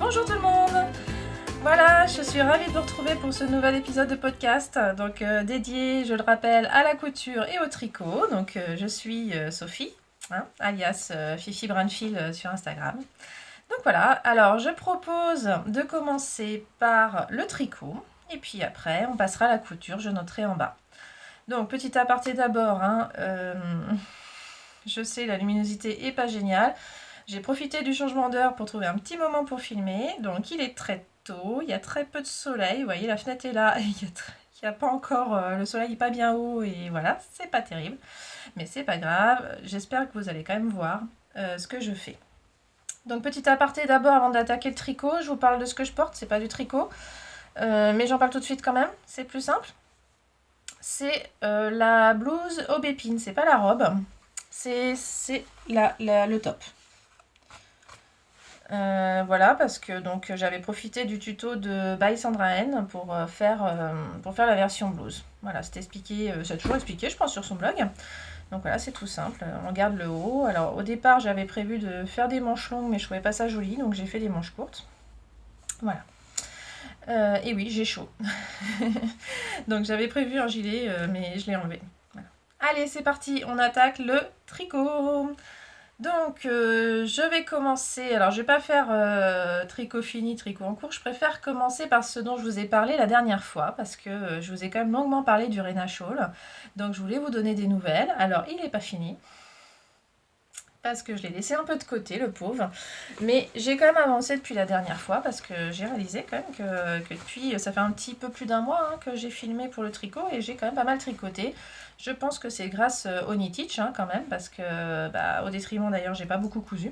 Bonjour tout le monde. Voilà, je suis ravie de vous retrouver pour ce nouvel épisode de podcast, donc dédié, je le rappelle, à la couture et au tricot. Donc je suis Sophie, alias Fifi Brunfield sur Instagram. Donc voilà, alors je propose de commencer par le tricot, et puis après on passera à la couture, je noterai en bas. Donc petit aparté d'abord, je sais la luminosité est pas géniale. J'ai profité du changement d'heure pour trouver un petit moment pour filmer. Donc il est très tôt, il y a très peu de soleil. Vous voyez, la fenêtre est là et il n'y a pas encore, le soleil n'est pas bien haut et voilà, c'est pas terrible. Mais c'est pas grave, j'espère que vous allez quand même voir ce que je fais. Donc petit aparté d'abord avant d'attaquer le tricot, je vous parle de ce que je porte, c'est pas du tricot. Mais j'en parle tout de suite quand même, c'est plus simple. C'est la blouse aubépine, c'est pas la robe, c'est le top. Voilà, parce que donc j'avais profité du tuto de By Sandra N pour faire la version blouse. Voilà, c'est expliqué, c'est toujours expliqué, je pense, sur son blog. Donc voilà, c'est tout simple. On garde le haut. Alors au départ, j'avais prévu de faire des manches longues, mais je trouvais pas ça joli, donc j'ai fait des manches courtes. Voilà. Et oui, j'ai chaud. Donc j'avais prévu un gilet, mais je l'ai enlevé. Voilà. Allez, c'est parti, on attaque le tricot. Donc, je vais commencer. Alors, je vais pas faire tricot fini, tricot en cours. Je préfère commencer par ce dont je vous ai parlé la dernière fois, parce que je vous ai quand même longuement parlé du Rena Shawl. Donc, je voulais vous donner des nouvelles. Alors, il n'est pas fini, parce que je l'ai laissé un peu de côté, le pauvre. Mais j'ai quand même avancé depuis la dernière fois, parce que j'ai réalisé quand même que depuis, ça fait un petit peu plus d'un mois que j'ai filmé pour le tricot, et j'ai quand même pas mal tricoté. Je pense que c'est grâce au Knitich quand même, parce que au détriment d'ailleurs, j'ai pas beaucoup cousu.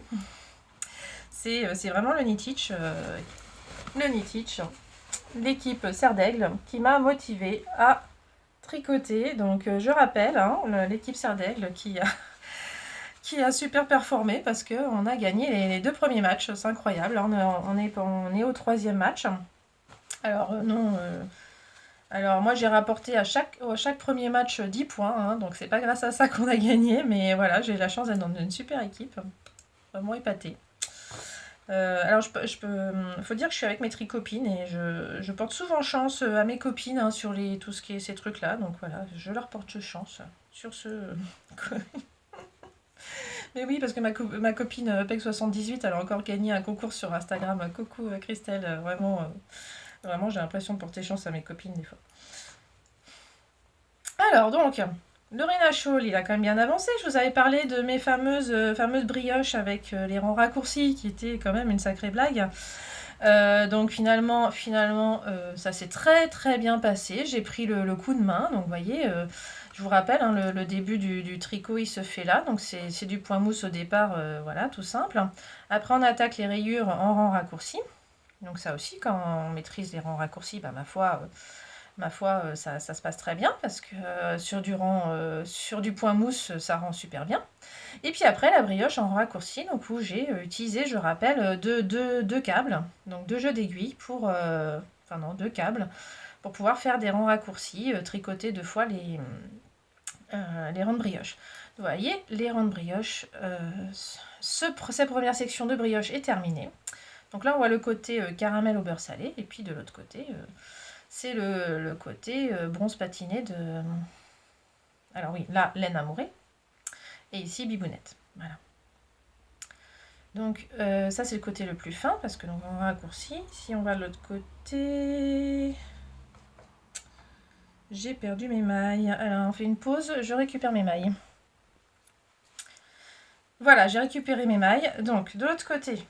C'est vraiment le Knitich, l'équipe Serre d'Aigle, qui m'a motivée à tricoter. Donc je rappelle, l'équipe Serre d'Aigle qui a super performé parce qu'on a gagné les 2 premiers matchs, c'est incroyable. On est au 3e match. Alors non... Alors moi j'ai rapporté à chaque premier match 10 points, donc c'est pas grâce à ça qu'on a gagné, mais voilà, j'ai la chance d'être dans une super équipe, vraiment épatée. Alors faut dire que je suis avec mes tricopines et je porte souvent chance à mes copines sur tout ce qui est ces trucs là, donc voilà, je leur porte chance sur ce... Mais oui, parce que ma copine PEC78, elle a encore gagné un concours sur Instagram. Coucou Christelle, vraiment j'ai l'impression de porter chance à mes copines des fois. Alors donc, le Rena Shawl, il a quand même bien avancé. Je vous avais parlé de mes fameuses brioches avec les rangs raccourcis, qui étaient quand même une sacrée blague. Donc finalement ça s'est très très bien passé. J'ai pris le coup de main. Donc vous voyez, je vous rappelle, le début du tricot, il se fait là. Donc c'est du point mousse au départ, voilà, tout simple. Après, on attaque les rayures en rangs raccourcis. Donc ça aussi, quand on maîtrise les rangs raccourcis, ma foi, ça se passe très bien parce que sur du point mousse, ça rend super bien. Et puis après, la brioche en raccourci, donc où j'ai utilisé, je rappelle, deux câbles, donc 2 jeux d'aiguilles pour... 2 câbles pour pouvoir faire des rangs raccourcis, tricoter 2 fois les rangs de brioche. Vous voyez, les rangs de brioche, cette première section de brioche est terminée. Donc là, on voit le côté caramel au beurre salé, et puis de l'autre côté... c'est le côté bronze patiné de... Alors oui, là, laine amourée. Et ici, bibounette. Voilà. Donc, ça, c'est le côté le plus fin, parce que donc, on raccourcit. Si on va de l'autre côté... J'ai perdu mes mailles. Alors, on fait une pause, je récupère mes mailles. Voilà, j'ai récupéré mes mailles. Donc, de l'autre côté...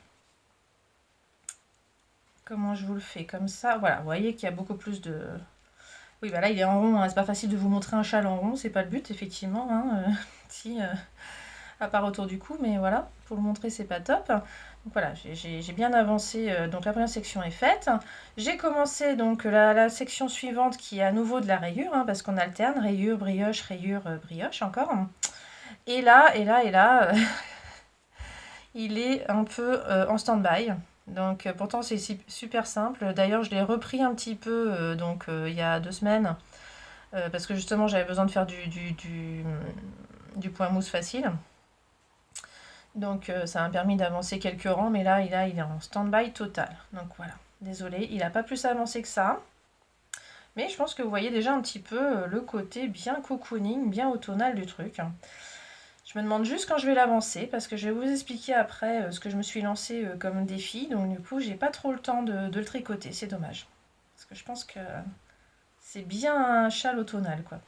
Comment je vous le fais? Comme ça. Voilà, vous voyez qu'il y a beaucoup plus de... Oui, bah là, il est en rond. C'est pas facile de vous montrer un châle en rond. C'est pas le but, effectivement. À part autour du cou. Mais voilà, pour le montrer, c'est pas top. Donc voilà, j'ai bien avancé. Donc la première section est faite. J'ai commencé donc la section suivante qui est à nouveau de la rayure. Parce qu'on alterne rayure, brioche, brioche encore. Et là, il est un peu en stand-by. Donc pourtant c'est super simple. D'ailleurs je l'ai repris un petit peu il y a 2 semaines parce que justement j'avais besoin de faire du point mousse facile. Donc ça m'a permis d'avancer quelques rangs, mais là il est en stand-by total. Donc voilà, désolé, il n'a pas plus avancé que ça. Mais je pense que vous voyez déjà un petit peu le côté bien cocooning, bien automnal du truc. Je me demande juste quand je vais l'avancer, parce que je vais vous expliquer après ce que je me suis lancé comme défi. Donc du coup, j'ai pas trop le temps de le tricoter, c'est dommage. Parce que je pense que c'est bien un châle automnal, quoi.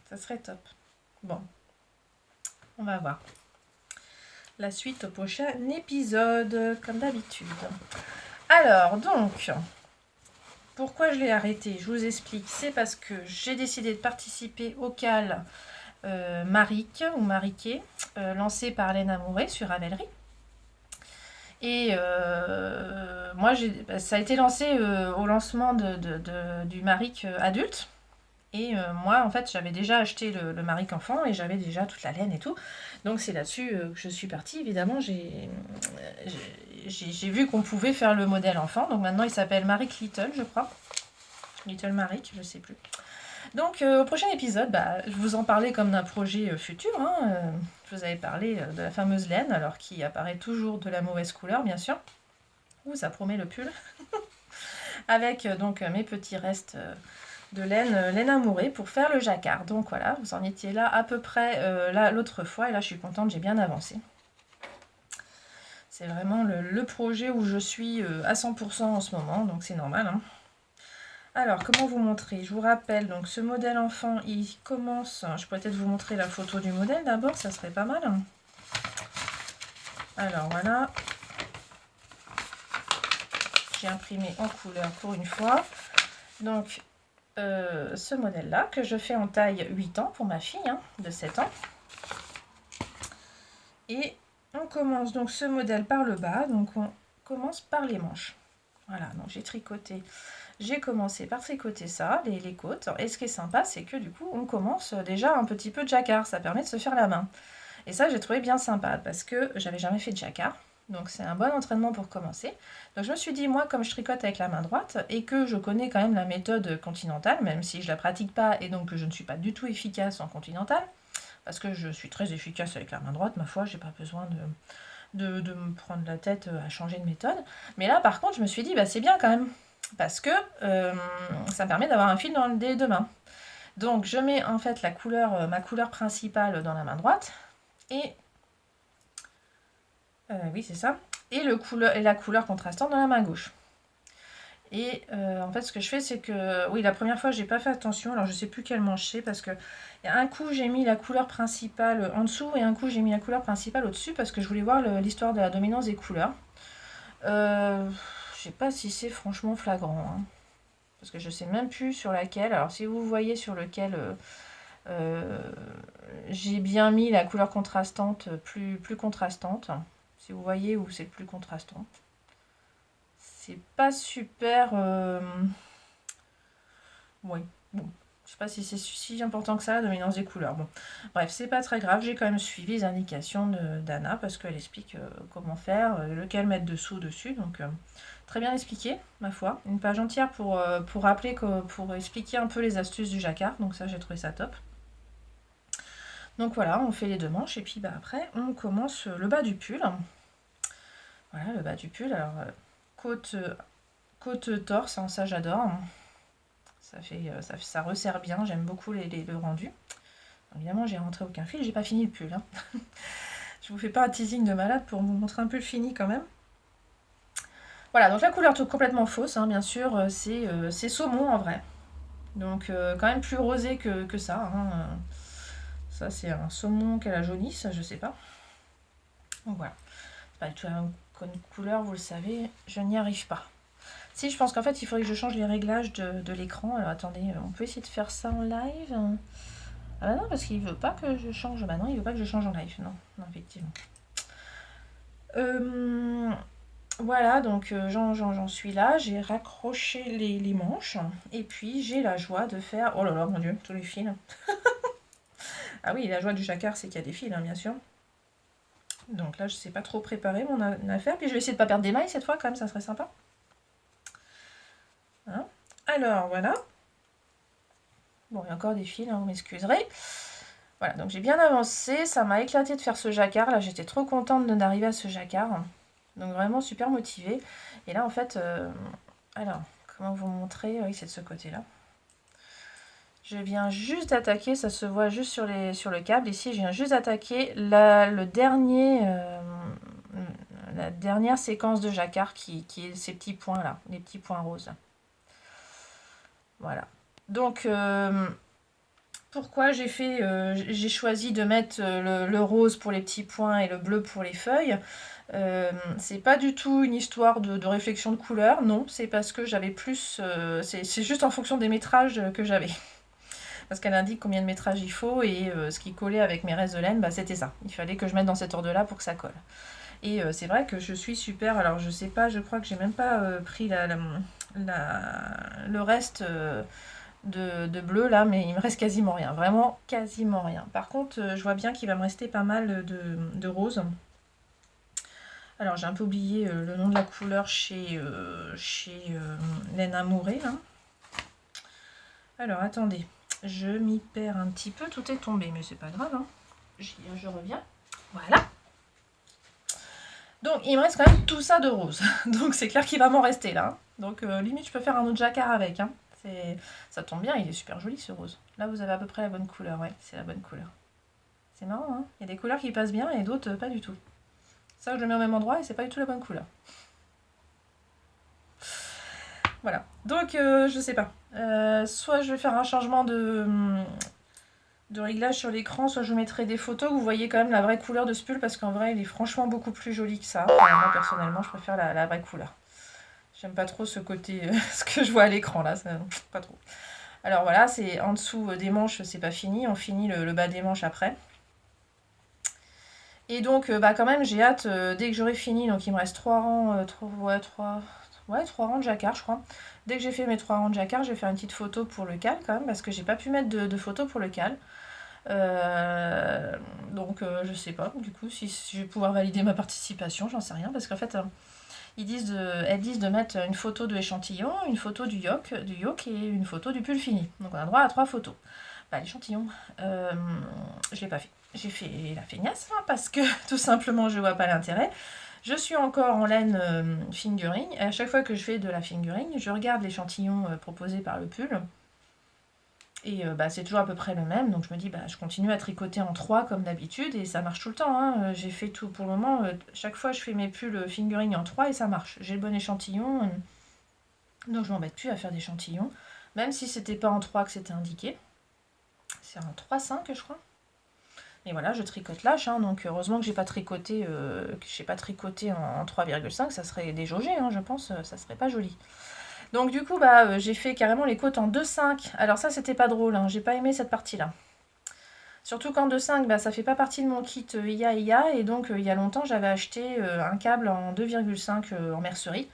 Ça serait top. Bon, on va voir. La suite au prochain épisode, comme d'habitude. Alors, donc, pourquoi je l'ai arrêté? Je vous explique. C'est parce que j'ai décidé de participer au CAL Maric ou Mariquet, lancé par Léna Mouret sur Ravelry. Et moi, ça a été lancé au lancement du Maric adulte. Et moi, en fait, j'avais déjà acheté le Maric enfant et j'avais déjà toute la laine et tout. Donc c'est là-dessus que je suis partie. Évidemment, j'ai vu qu'on pouvait faire le modèle enfant. Donc maintenant, il s'appelle Maric Little, je crois. Little Maric, je sais plus. Donc au prochain épisode, je vous en parlais comme d'un projet futur. Je vous avais parlé de la fameuse laine, alors qui apparaît toujours de la mauvaise couleur, bien sûr. Ouh, ça promet le pull. Avec donc mes petits restes de laine amourée pour faire le jacquard. Donc voilà, vous en étiez là à peu près l'autre fois. Et là, je suis contente, j'ai bien avancé. C'est vraiment le projet où je suis à 100% en ce moment, donc c'est normal. Alors, comment vous montrer? Je vous rappelle, donc ce modèle enfant, il commence... Je pourrais peut-être vous montrer la photo du modèle d'abord, ça serait pas mal. Alors, voilà. J'ai imprimé en couleur pour une fois. Donc, ce modèle-là, que je fais en taille 8 ans pour ma fille, de 7 ans. Et on commence donc ce modèle par le bas, donc on commence par les manches. Voilà, donc j'ai tricoté... J'ai commencé par tricoter ça, les côtes. Et ce qui est sympa, c'est que du coup, on commence déjà un petit peu de jacquard. Ça permet de se faire la main. Et ça, j'ai trouvé bien sympa parce que j'avais jamais fait de jacquard. Donc c'est un bon entraînement pour commencer. Donc je me suis dit, moi, comme je tricote avec la main droite et que je connais quand même la méthode continentale, même si je la pratique pas et donc que je ne suis pas du tout efficace en continentale, parce que je suis très efficace avec la main droite, ma foi, j'ai pas besoin de me prendre la tête à changer de méthode. Mais là, par contre, je me suis dit, c'est bien quand même. Parce que ça me permet d'avoir un fil dans les deux mains. Donc je mets en fait la couleur, ma couleur principale dans la main droite. Et oui, c'est ça. Et la couleur contrastante dans la main gauche. Et en fait, ce que je fais, c'est que... Oui, la première fois, j'ai pas fait attention. Alors, je sais plus quelle manche c'est, parce que un coup, j'ai mis la couleur principale en dessous, et un coup, j'ai mis la couleur principale au-dessus, parce que je voulais voir l'histoire de la dominance des couleurs. Je sais pas si c'est franchement flagrant, parce que je sais même plus sur laquelle. Alors, si vous voyez sur lequel j'ai bien mis la couleur contrastante, plus contrastante. Si vous voyez où c'est le plus contrastant. C'est pas super... Oui, bon. Je sais pas si c'est si important que ça, la dominance des couleurs. Bon, bref, c'est pas très grave. J'ai quand même suivi les indications d'Anna parce qu'elle explique comment faire, lequel mettre dessus. Donc, très bien expliqué, ma foi. Une page entière pour rappeler, pour expliquer un peu les astuces du jacquard. Donc ça, j'ai trouvé ça top. Donc voilà, on fait les deux manches et puis après, on commence le bas du pull. Voilà, le bas du pull. Alors, côte torse, ça j'adore. Ça resserre bien, j'aime beaucoup le rendu. Évidemment, j'ai rentré aucun fil, j'ai pas fini le pull. Je vous fais pas un teasing de malade pour vous montrer un peu le fini quand même. Voilà, donc la couleur complètement fausse, bien sûr, c'est saumon en vrai. Donc quand même plus rosé que ça. Ça, c'est un saumon qu'elle a jauni, ça je sais pas. Donc voilà, c'est pas du tout la même couleur, vous le savez, je n'y arrive pas. Si, je pense qu'en fait, il faudrait que je change les réglages de l'écran. Alors, attendez, on peut essayer de faire ça en live. Ah bah non, parce qu'il veut pas que je change. Bah non, il veut pas que je change en live. Non, effectivement. Voilà, donc j'en suis là. J'ai raccroché les manches. Et puis, j'ai la joie de faire... Oh là là, mon Dieu, tous les fils. Ah oui, la joie du jacquard, c'est qu'il y a des fils, bien sûr. Donc là, je sais pas trop préparer mon affaire. Puis, je vais essayer de pas perdre des mailles cette fois, quand même, ça serait sympa. Alors, voilà. Bon, il y a encore des fils, vous m'excuserez. Voilà, donc j'ai bien avancé, ça m'a éclaté de faire ce jacquard, là j'étais trop contente d'arriver à ce jacquard, donc vraiment super motivée. Et là en fait, alors, comment vous montrer? Oui, c'est de ce côté-là. Je viens juste d'attaquer, ça se voit juste sur le câble, ici je viens juste d'attaquer la dernière séquence de jacquard qui est ces petits points là, les petits points roses. Voilà. Donc, pourquoi j'ai choisi de mettre le rose pour les petits points et le bleu pour les feuilles? C'est pas du tout une histoire de réflexion de couleur, non, c'est parce que j'avais plus... c'est juste en fonction des métrages que j'avais. Parce qu'elle indique combien de métrages il faut, et ce qui collait avec mes restes de laine, bah, c'était ça. Il fallait que je mette dans cet ordre-là pour que ça colle. Et c'est vrai que je suis super... Alors je sais pas, je crois que j'ai même pas pris le reste... de bleu là, mais il me reste quasiment rien, vraiment quasiment rien. Par contre, je vois bien qu'il va me rester pas mal de rose. Alors j'ai un peu oublié le nom de la couleur chez Laine Amourée là. Alors attendez, je m'y perds un petit peu, tout est tombé, mais c'est pas grave, hein. Je reviens. Voilà. Donc il me reste quand même tout ça de rose. Donc c'est clair qu'il va m'en rester là. Donc limite je peux faire un autre jacquard avec, hein. Ça tombe bien, il est super joli ce rose. Là vous avez à peu près la bonne couleur, ouais, c'est la bonne couleur. C'est marrant, hein, il y a des couleurs qui passent bien et d'autres pas du tout. Ça je le mets au même endroit et c'est pas du tout la bonne couleur. Voilà, donc je sais pas. Soit je vais faire un changement de réglage sur l'écran, soit je mettrai des photos où vous voyez quand même la vraie couleur de ce pull, parce qu'en vrai il est franchement beaucoup plus joli que ça. Moi personnellement je préfère la vraie couleur. J'aime pas trop ce côté, ce que je vois à l'écran là, ça, pas trop. Alors voilà, c'est en dessous des manches, c'est pas fini, on finit le bas des manches après. Et donc bah quand même j'ai hâte, dès que j'aurai fini, donc il me reste 3 rangs, 3 rangs de jacquard je crois. Dès que j'ai fait mes 3 rangs de jacquard, je vais faire une petite photo pour le cal quand même, parce que j'ai pas pu mettre de photo pour le cal. Donc je sais pas, du coup si je vais pouvoir valider ma participation, j'en sais rien, parce qu'en fait... elles disent de mettre une photo de l'échantillon, une photo du yoke et une photo du pull fini. Donc on a droit à 3 photos. Bah, l'échantillon, je l'ai pas fait. J'ai fait la feignasse, hein, parce que tout simplement je vois pas l'intérêt. Je suis encore en laine fingering. Et à chaque fois que je fais de la fingering, je regarde l'échantillon proposé par le pull. Et bah, c'est toujours à peu près le même, donc je me dis, bah, je continue à tricoter en 3 comme d'habitude, et ça marche tout le temps, hein. J'ai fait tout pour le moment, chaque fois je fais mes pulls fingering en 3 et ça marche. J'ai le bon échantillon, donc je m'embête plus à faire d'échantillons, même si c'était pas en 3 que c'était indiqué. C'est en 3,5 je crois. Et voilà, je tricote lâche, hein, donc heureusement que j'ai pas tricoté, en 3,5, ça serait déjaugé, hein, je pense, ça serait pas joli. Donc du coup, bah, j'ai fait carrément les côtes en 2,5. Alors ça, c'était pas drôle, hein, j'ai pas aimé cette partie-là. Surtout qu'en 2,5, bah, ça fait pas partie de mon kit IA, et donc il y a longtemps, j'avais acheté un câble en 2,5 en mercerie.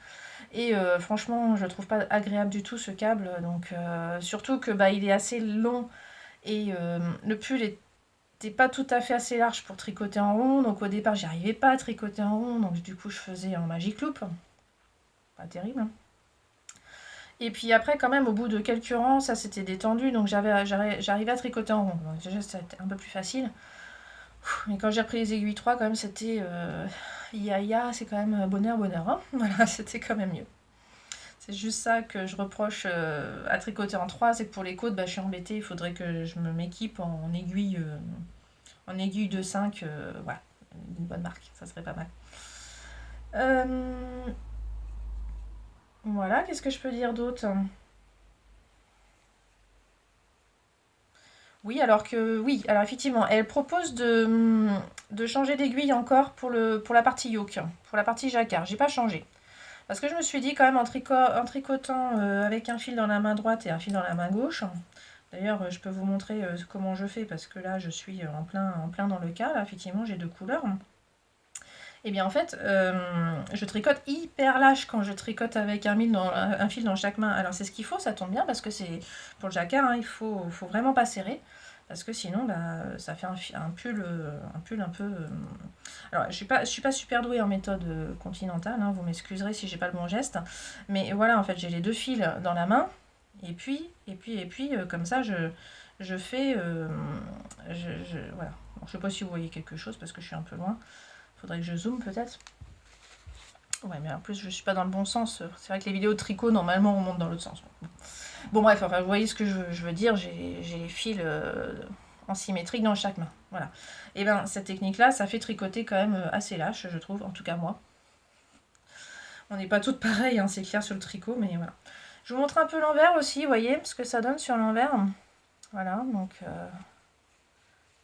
Et franchement, je trouve pas agréable du tout ce câble, donc surtout que bah, il est assez long, et le pull était pas tout à fait assez large pour tricoter en rond, donc au départ, j'y arrivais pas à tricoter en rond, donc du coup, je faisais en Magic Loop. Pas terrible, hein. Et puis après, quand même, au bout de quelques rangs, ça s'était détendu, donc j'arrivais à tricoter en rond. Donc déjà, c'était un peu plus facile. Mais quand j'ai repris les aiguilles 3, quand même, c'était... c'est quand même bonheur, hein. Voilà, c'était quand même mieux. C'est juste ça que je reproche à tricoter en 3, c'est que pour les côtes, bah, je suis embêtée, il faudrait que je m'équipe en aiguille de 5, voilà, une bonne marque, ça serait pas mal. Voilà, qu'est-ce que je peux dire d'autre? Oui, alors effectivement, elle propose de changer d'aiguille encore pour la partie yoke, pour la partie jacquard. J'ai pas changé. Parce que je me suis dit quand même en tricotant avec un fil dans la main droite et un fil dans la main gauche. D'ailleurs, je peux vous montrer comment je fais, parce que là, je suis en plein dans le cas. Là, effectivement, j'ai 2 couleurs. Et bien en fait, je tricote hyper lâche quand je tricote avec un fil dans chaque main. Alors c'est ce qu'il faut, ça tombe bien, parce que c'est pour le jacquard, hein, il faut vraiment pas serrer, parce que sinon bah, ça fait un pull un peu... Alors je suis pas super douée en méthode continentale, hein, vous m'excuserez si j'ai pas le bon geste, mais voilà, en fait j'ai les 2 fils dans la main, et puis comme ça je fais... voilà. Bon, je sais pas si vous voyez quelque chose parce que je suis un peu loin. Faudrait que je zoome peut-être. Ouais, mais en plus, je suis pas dans le bon sens. C'est vrai que les vidéos de tricot, normalement, on monte dans l'autre sens. Bon, bref, enfin, vous voyez ce que je veux dire. J'ai les fils en symétrique dans chaque main. Voilà. Et bien, cette technique-là, ça fait tricoter quand même assez lâche, je trouve. En tout cas, moi. On n'est pas toutes pareilles, hein, c'est clair sur le tricot, mais voilà. Je vous montre un peu l'envers aussi, vous voyez, ce que ça donne sur l'envers. Voilà, donc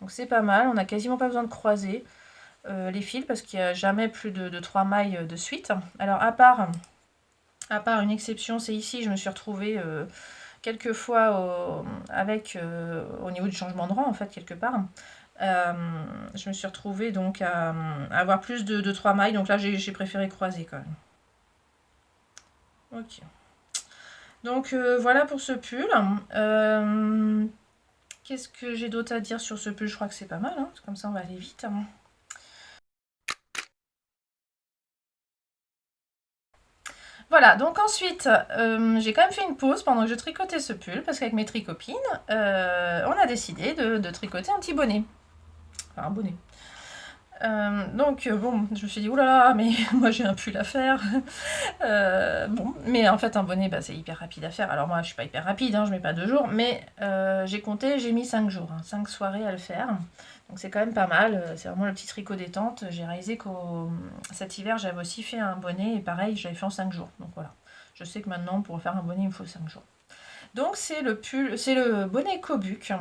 c'est pas mal. On n'a quasiment pas besoin de croiser les fils parce qu'il n'y a jamais plus de 3 mailles de suite. Alors, à part une exception, c'est ici, je me suis retrouvée quelques fois au niveau du changement de rang, en fait, quelque part. Je me suis retrouvée donc à avoir plus de 3 mailles, donc là j'ai préféré croiser quand même. Ok. Donc voilà pour ce pull. Qu'est-ce que j'ai d'autre à dire sur ce pull? Je crois que c'est pas mal, hein. Comme ça on va aller vite. Voilà, donc ensuite, j'ai quand même fait une pause pendant que je tricotais ce pull, parce qu'avec mes tricopines, on a décidé de tricoter un petit bonnet. Enfin, un bonnet. Donc bon, je me suis dit, oulala, mais moi j'ai un pull à faire. Bon, mais en fait un bonnet, bah, c'est hyper rapide à faire. Alors moi je suis pas hyper rapide, hein, je mets pas 2 jours, mais j'ai compté, j'ai mis 5 jours, hein, 5 soirées à le faire. Donc c'est quand même pas mal, c'est vraiment le petit tricot détente. J'ai réalisé que cet hiver j'avais aussi fait un bonnet, et pareil, j'avais fait en 5 jours. Donc voilà, je sais que maintenant pour faire un bonnet il me faut 5 jours. Donc c'est le bonnet Kobuck.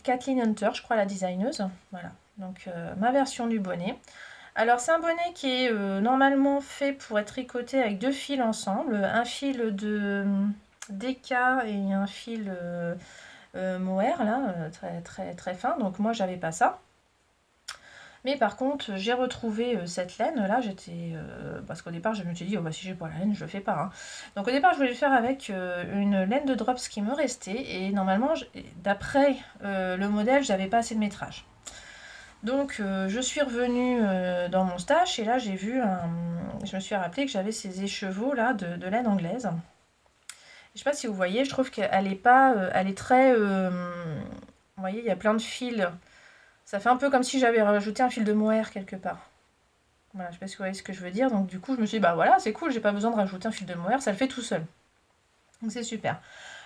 Kathleen Hunter, je crois, la designeuse. Voilà, donc ma version du bonnet. Alors c'est un bonnet qui est normalement fait pour être tricoté avec 2 fils ensemble, un fil de DK et un fil mohair là, très très très fin. Donc moi j'avais pas ça. Mais par contre j'ai retrouvé cette laine là, parce qu'au départ je me suis dit oh, bah, si j'ai pas la laine je le fais pas. Hein. Donc au départ je voulais le faire avec une laine de drops qui me restait et normalement d'après le modèle j'avais pas assez de métrage. Donc je suis revenue dans mon stash et là j'ai vu je me suis rappelé que j'avais ces écheveaux là de laine anglaise. Je sais pas si vous voyez, je trouve qu'elle est pas, elle est très, vous voyez, il y a plein de fils. Ça fait un peu comme si j'avais rajouté un fil de mohair quelque part. Voilà, je sais pas si vous voyez ce que je veux dire. Donc du coup je me suis dit bah voilà c'est cool, j'ai pas besoin de rajouter un fil de mohair, ça le fait tout seul. Donc c'est super.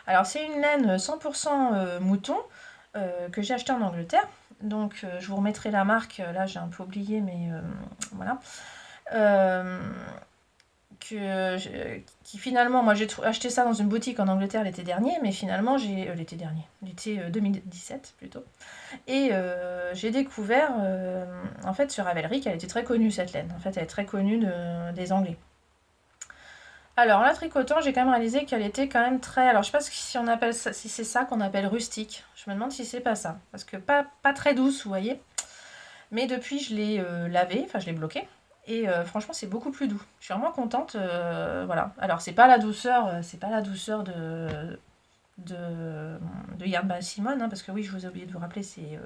Alors c'est une laine 100% mouton que j'ai acheté en Angleterre. Donc je vous remettrai la marque, là j'ai un peu oublié mais voilà. Qui finalement, moi j'ai acheté ça dans une boutique en Angleterre l'été dernier, mais finalement l'été 2017 plutôt, et j'ai découvert en fait sur Ravelry qu'elle était très connue cette laine, en fait elle est très connue des Anglais. Alors la tricotant, j'ai quand même réalisé qu'elle était quand même très, alors je sais pas si on appelle ça, si c'est ça qu'on appelle rustique, je me demande si c'est pas ça, parce que pas très douce vous voyez, mais depuis je l'ai lavé, enfin je l'ai bloqué. Et franchement c'est beaucoup plus doux. Je suis vraiment contente. Voilà. Alors c'est pas la douceur de Yarn by Simone, hein, parce que oui je vous ai oublié de vous rappeler, c'est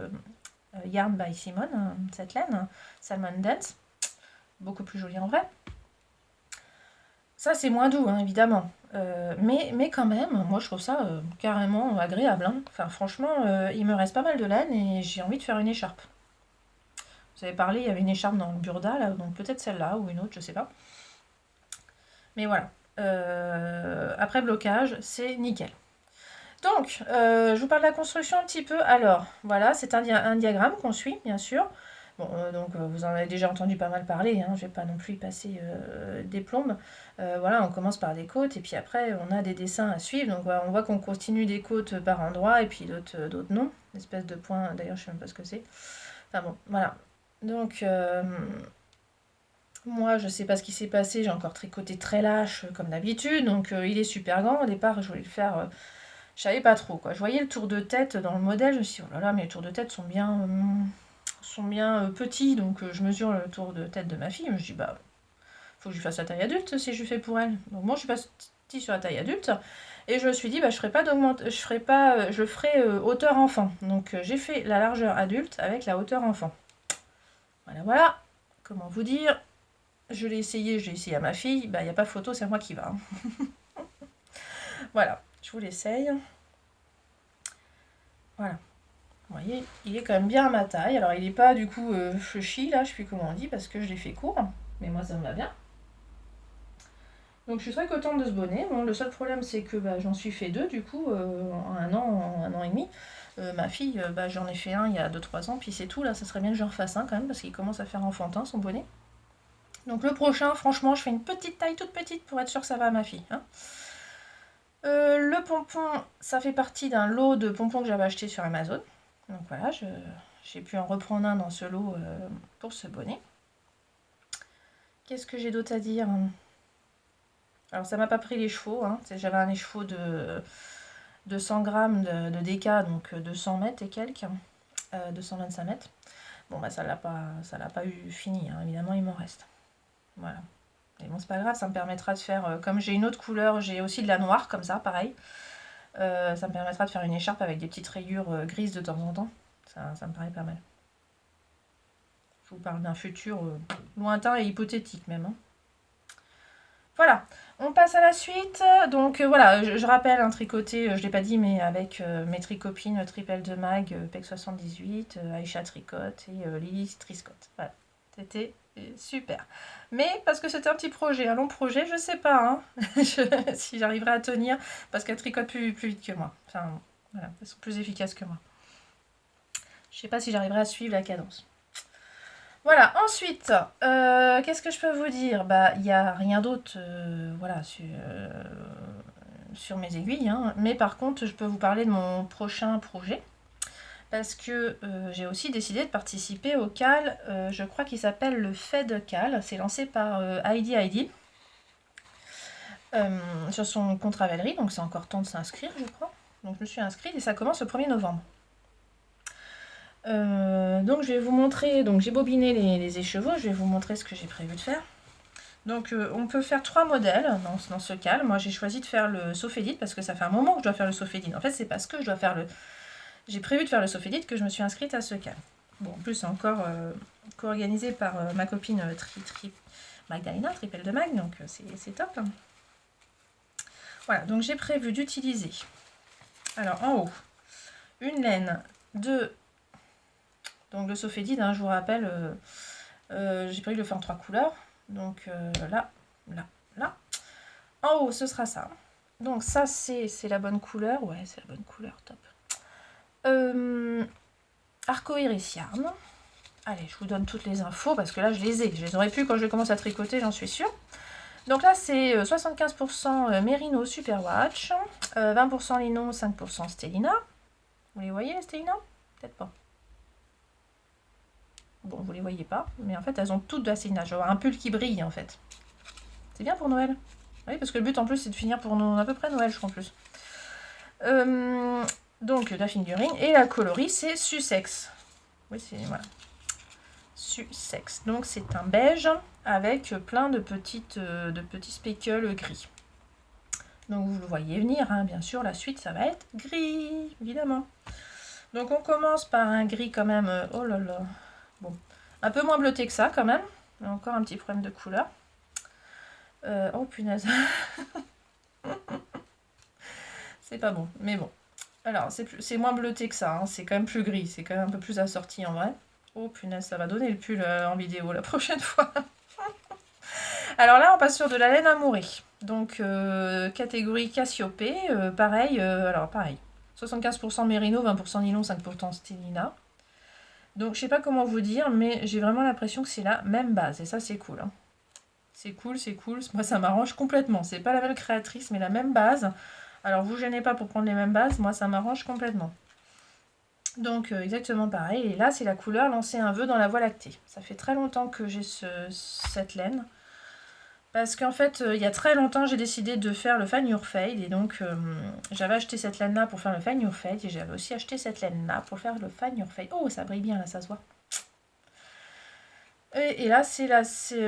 Yarn by Simone, cette laine, Salmon Dance. Beaucoup plus jolie en vrai. Ça c'est moins doux hein, évidemment. Mais quand même, moi je trouve ça carrément agréable. Hein. Enfin franchement, il me reste pas mal de laine et j'ai envie de faire une écharpe. Vous avez parlé, il y avait une écharpe dans le Burda, là, donc peut-être celle-là ou une autre, je sais pas. Mais voilà. Après blocage, c'est nickel. Donc, je vous parle de la construction un petit peu. Alors, voilà, c'est un diagramme qu'on suit, bien sûr. Bon, donc vous en avez déjà entendu pas mal parler, hein, je vais pas non plus y passer des plombes. Voilà, on commence par des côtes et puis après on a des dessins à suivre. Donc voilà, on voit qu'on continue des côtes par endroit et puis d'autres non. Une espèce de point, d'ailleurs je sais même pas ce que c'est. Enfin bon, voilà. Donc, moi, je sais pas ce qui s'est passé, j'ai encore tricoté très lâche comme d'habitude, donc il est super grand. Au départ, je voulais le faire, je savais pas trop quoi. Je voyais le tour de tête dans le modèle, je me suis dit, oh là là, mais les tours de tête sont bien petits, donc je mesure le tour de tête de ma fille. Je me suis dit, bah, faut que je lui fasse la taille adulte si je lui fais pour elle. Donc moi, je suis partie sur la taille adulte, et je me suis dit, bah, je le ferai hauteur enfant. Donc j'ai fait la largeur adulte avec la hauteur enfant. Voilà, voilà. Comment vous dire? Je l'ai essayé à ma fille. Bah, il n'y a pas photo, c'est moi qui va. Voilà, je vous l'essaye. Voilà. Vous voyez, il est quand même bien à ma taille. Alors, il n'est pas du coup chouchi, là, je sais plus comment on dit, parce que je l'ai fait court. Mais moi, ça me va bien. Donc, je suis très contente de ce bonnet. Bon, le seul problème, c'est que bah, j'en suis fait deux, du coup, en un an et demi. Ma fille, bah, j'en ai fait un il y a 2-3 ans, puis c'est tout. Là, ça serait bien que je refasse un quand même, parce qu'il commence à faire enfantin, son bonnet. Donc, le prochain, franchement, je fais une petite taille toute petite pour être sûre que ça va à ma fille. Hein. Le pompon, ça fait partie d'un lot de pompons que j'avais acheté sur Amazon. Donc voilà, j'ai pu en reprendre un dans ce lot pour ce bonnet. Qu'est-ce que j'ai d'autre à dire? Alors ça m'a pas pris les chevaux, hein. J'avais un écheveau de 100 grammes de DK, donc 200 mètres et quelques, 225 mètres. Bon bah ça l'a pas eu fini, hein. Évidemment il m'en reste. Voilà. Mais bon c'est pas grave, ça me permettra de faire, comme j'ai une autre couleur, j'ai aussi de la noire comme ça, pareil. Ça me permettra de faire une écharpe avec des petites rayures grises de temps en temps. Ça me paraît pas mal. Je vous parle d'un futur lointain et hypothétique même. Hein. Voilà, on passe à la suite. Donc voilà, je rappelle un tricoté, je ne l'ai pas dit, mais avec mes tricopines Tripel de Mag, PEC 78, Aïcha Tricote et Lily Triscotte. Voilà, c'était super. Mais parce que c'était un petit projet, un long projet, je sais pas hein, si j'arriverai à tenir, parce qu'elles tricotent plus vite que moi. Enfin, voilà, elles sont plus efficaces que moi. Je sais pas si j'arriverai à suivre la cadence. Voilà, ensuite, qu'est-ce que je peux vous dire? Bah, il n'y a rien d'autre, voilà, sur mes aiguilles, hein. Mais par contre, je peux vous parler de mon prochain projet, parce que j'ai aussi décidé de participer au CAL, je crois qu'il s'appelle le FED CAL, c'est lancé par Heidi, sur son compte Ravelry, donc c'est encore temps de s'inscrire, je crois. Donc je me suis inscrite et ça commence le 1er novembre. Donc je vais vous montrer, donc j'ai bobiné les écheveaux, je vais vous montrer ce que j'ai prévu de faire. Donc on peut faire 3 modèles dans ce CAL. Moi j'ai choisi de faire le Sophédite parce que ça fait un moment que je dois faire le Sophédite. En fait c'est parce que je dois faire j'ai prévu de faire le Sophédite que je me suis inscrite à ce CAL. Bon en plus c'est encore co-organisé par ma copine Magdalena, Tripel de Mag, donc c'est top. Voilà, donc j'ai prévu d'utiliser, alors en haut, une laine de... Donc le Sophédite, hein, je vous rappelle, j'ai prévu de le faire en 3 couleurs. Donc là, là, là. En haut, ce sera ça. Donc ça, c'est la bonne couleur. Ouais, c'est la bonne couleur, top. Arcoiris Yarn. Allez, je vous donne toutes les infos parce que là, je les ai. Je les aurais pu quand je commence à tricoter, j'en suis sûre. Donc là, c'est 75% Merino Superwash, 20% Lino, 5% Stellina. Vous les voyez, les Stellina? Peut-être pas. Bon, vous les voyez pas, mais en fait, elles ont toutes de la Stellina. Je vais avoir un pull qui brille, en fait. C'est bien pour Noël. Oui, parce que le but, en plus, c'est de finir pour à peu près Noël, je crois, en plus. Donc, la figurine. Et la coloris, c'est Sussex. Oui, c'est... Voilà. Sussex. Donc, c'est un beige avec plein de petits speckles gris. Donc, vous le voyez venir, hein, bien sûr. La suite, ça va être gris, évidemment. Donc, on commence par un gris quand même... oh là là. Bon, un peu moins bleuté que ça, quand même. Encore un petit problème de couleur. Oh, punaise. C'est pas bon, mais bon. Alors, c'est moins bleuté que ça, hein. C'est quand même plus gris. C'est quand même un peu plus assorti, en vrai. Oh, punaise, ça va donner le pull en vidéo la prochaine fois. Alors là, on passe sur de la laine amourée. Donc, catégorie Cassiopée. Pareil, alors pareil. 75% Merino, 20% nylon, 5% Stellina. Donc, je sais pas comment vous dire, mais j'ai vraiment l'impression que c'est la même base. Et ça, c'est cool. Hein. C'est cool, c'est cool. Moi, ça m'arrange complètement. C'est pas la même créatrice, mais la même base. Alors, vous gênez pas pour prendre les mêmes bases. Moi, ça m'arrange complètement. Donc, exactement pareil. Et là, c'est la couleur Lancer un vœu dans la Voie lactée. Ça fait très longtemps que j'ai cette laine. Parce qu'en fait, il y a très longtemps, j'ai décidé de faire le Find Your Fade. Et donc, j'avais acheté cette laine-là pour faire le Find Your Fade. Et j'avais aussi acheté cette laine-là pour faire le Find Your Fade. Oh, ça brille bien, là, ça se voit. Et là, c'est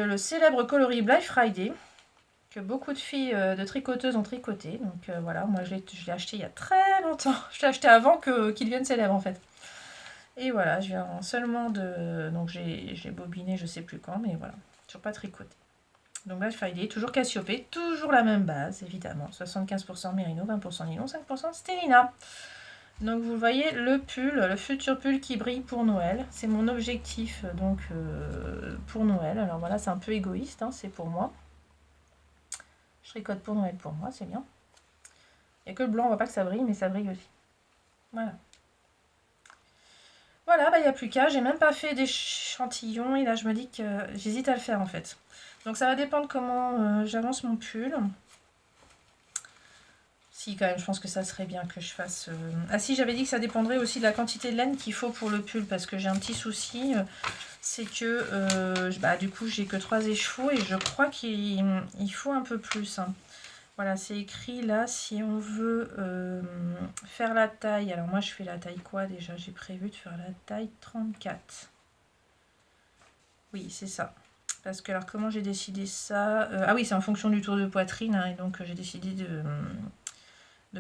le célèbre coloris Black Friday. Que beaucoup de filles de tricoteuses ont tricoté. Donc voilà, moi je l'ai acheté il y a très longtemps. Je l'ai acheté avant qu'il devienne célèbre en fait. Et voilà, je viens seulement de... Donc j'ai bobiné je sais plus quand, mais voilà, toujours pas tricoté. Donc Black Friday, toujours Cassiopée, toujours la même base évidemment. 75% Merino, 20% nylon, 5% Stellina. Donc vous voyez le pull, le futur pull qui brille pour Noël. C'est mon objectif donc pour Noël. Alors voilà, c'est un peu égoïste, hein, c'est pour moi. Je tricote pour Noël pour moi, c'est bien. Il n'y a que le blanc, on voit pas que ça brille, mais ça brille aussi. Voilà. Voilà, bah il n'y a plus qu'à. J'ai même pas fait d'échantillon et là je me dis que j'hésite à le faire en fait. Donc ça va dépendre comment j'avance mon pull. Si, quand même, je pense que ça serait bien que je fasse... Ah si, j'avais dit que ça dépendrait aussi de la quantité de laine qu'il faut pour le pull, parce que j'ai un petit souci, c'est que bah, du coup j'ai que 3 écheveaux et je crois qu'il faut un peu plus. Hein. Voilà, c'est écrit là, si on veut faire la taille, alors moi je fais la taille quoi déjà? J'ai prévu de faire la taille 34. Oui, c'est ça. Parce que alors comment j'ai décidé ça? Ah oui, c'est en fonction du tour de poitrine, hein, et donc j'ai décidé de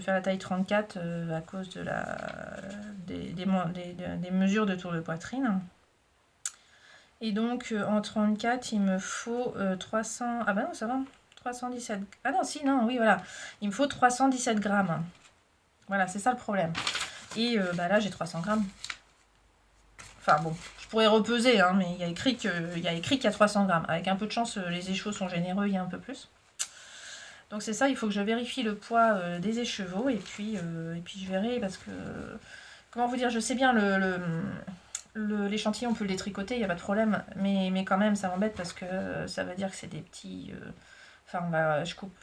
faire la taille 34 à cause de des mesures de tour de poitrine. Et donc en 34, il me faut 300... Ah bah non, ça va. 317... Ah non, si, non, oui, voilà. Il me faut 317 grammes. Voilà, c'est ça le problème. Et bah là, j'ai 300 grammes. Enfin bon, je pourrais repeser, hein, mais il y a écrit qu'il y a 300 grammes. Avec un peu de chance, les écheveaux sont généreux, il y a un peu plus. Donc c'est ça, il faut que je vérifie le poids des écheveaux et puis je verrai parce que... Comment vous dire, je sais bien l'échantillon, on peut le détricoter, il n'y a pas de problème, mais quand même ça m'embête parce que ça veut dire que c'est des petits... Enfin, bah, je coupe...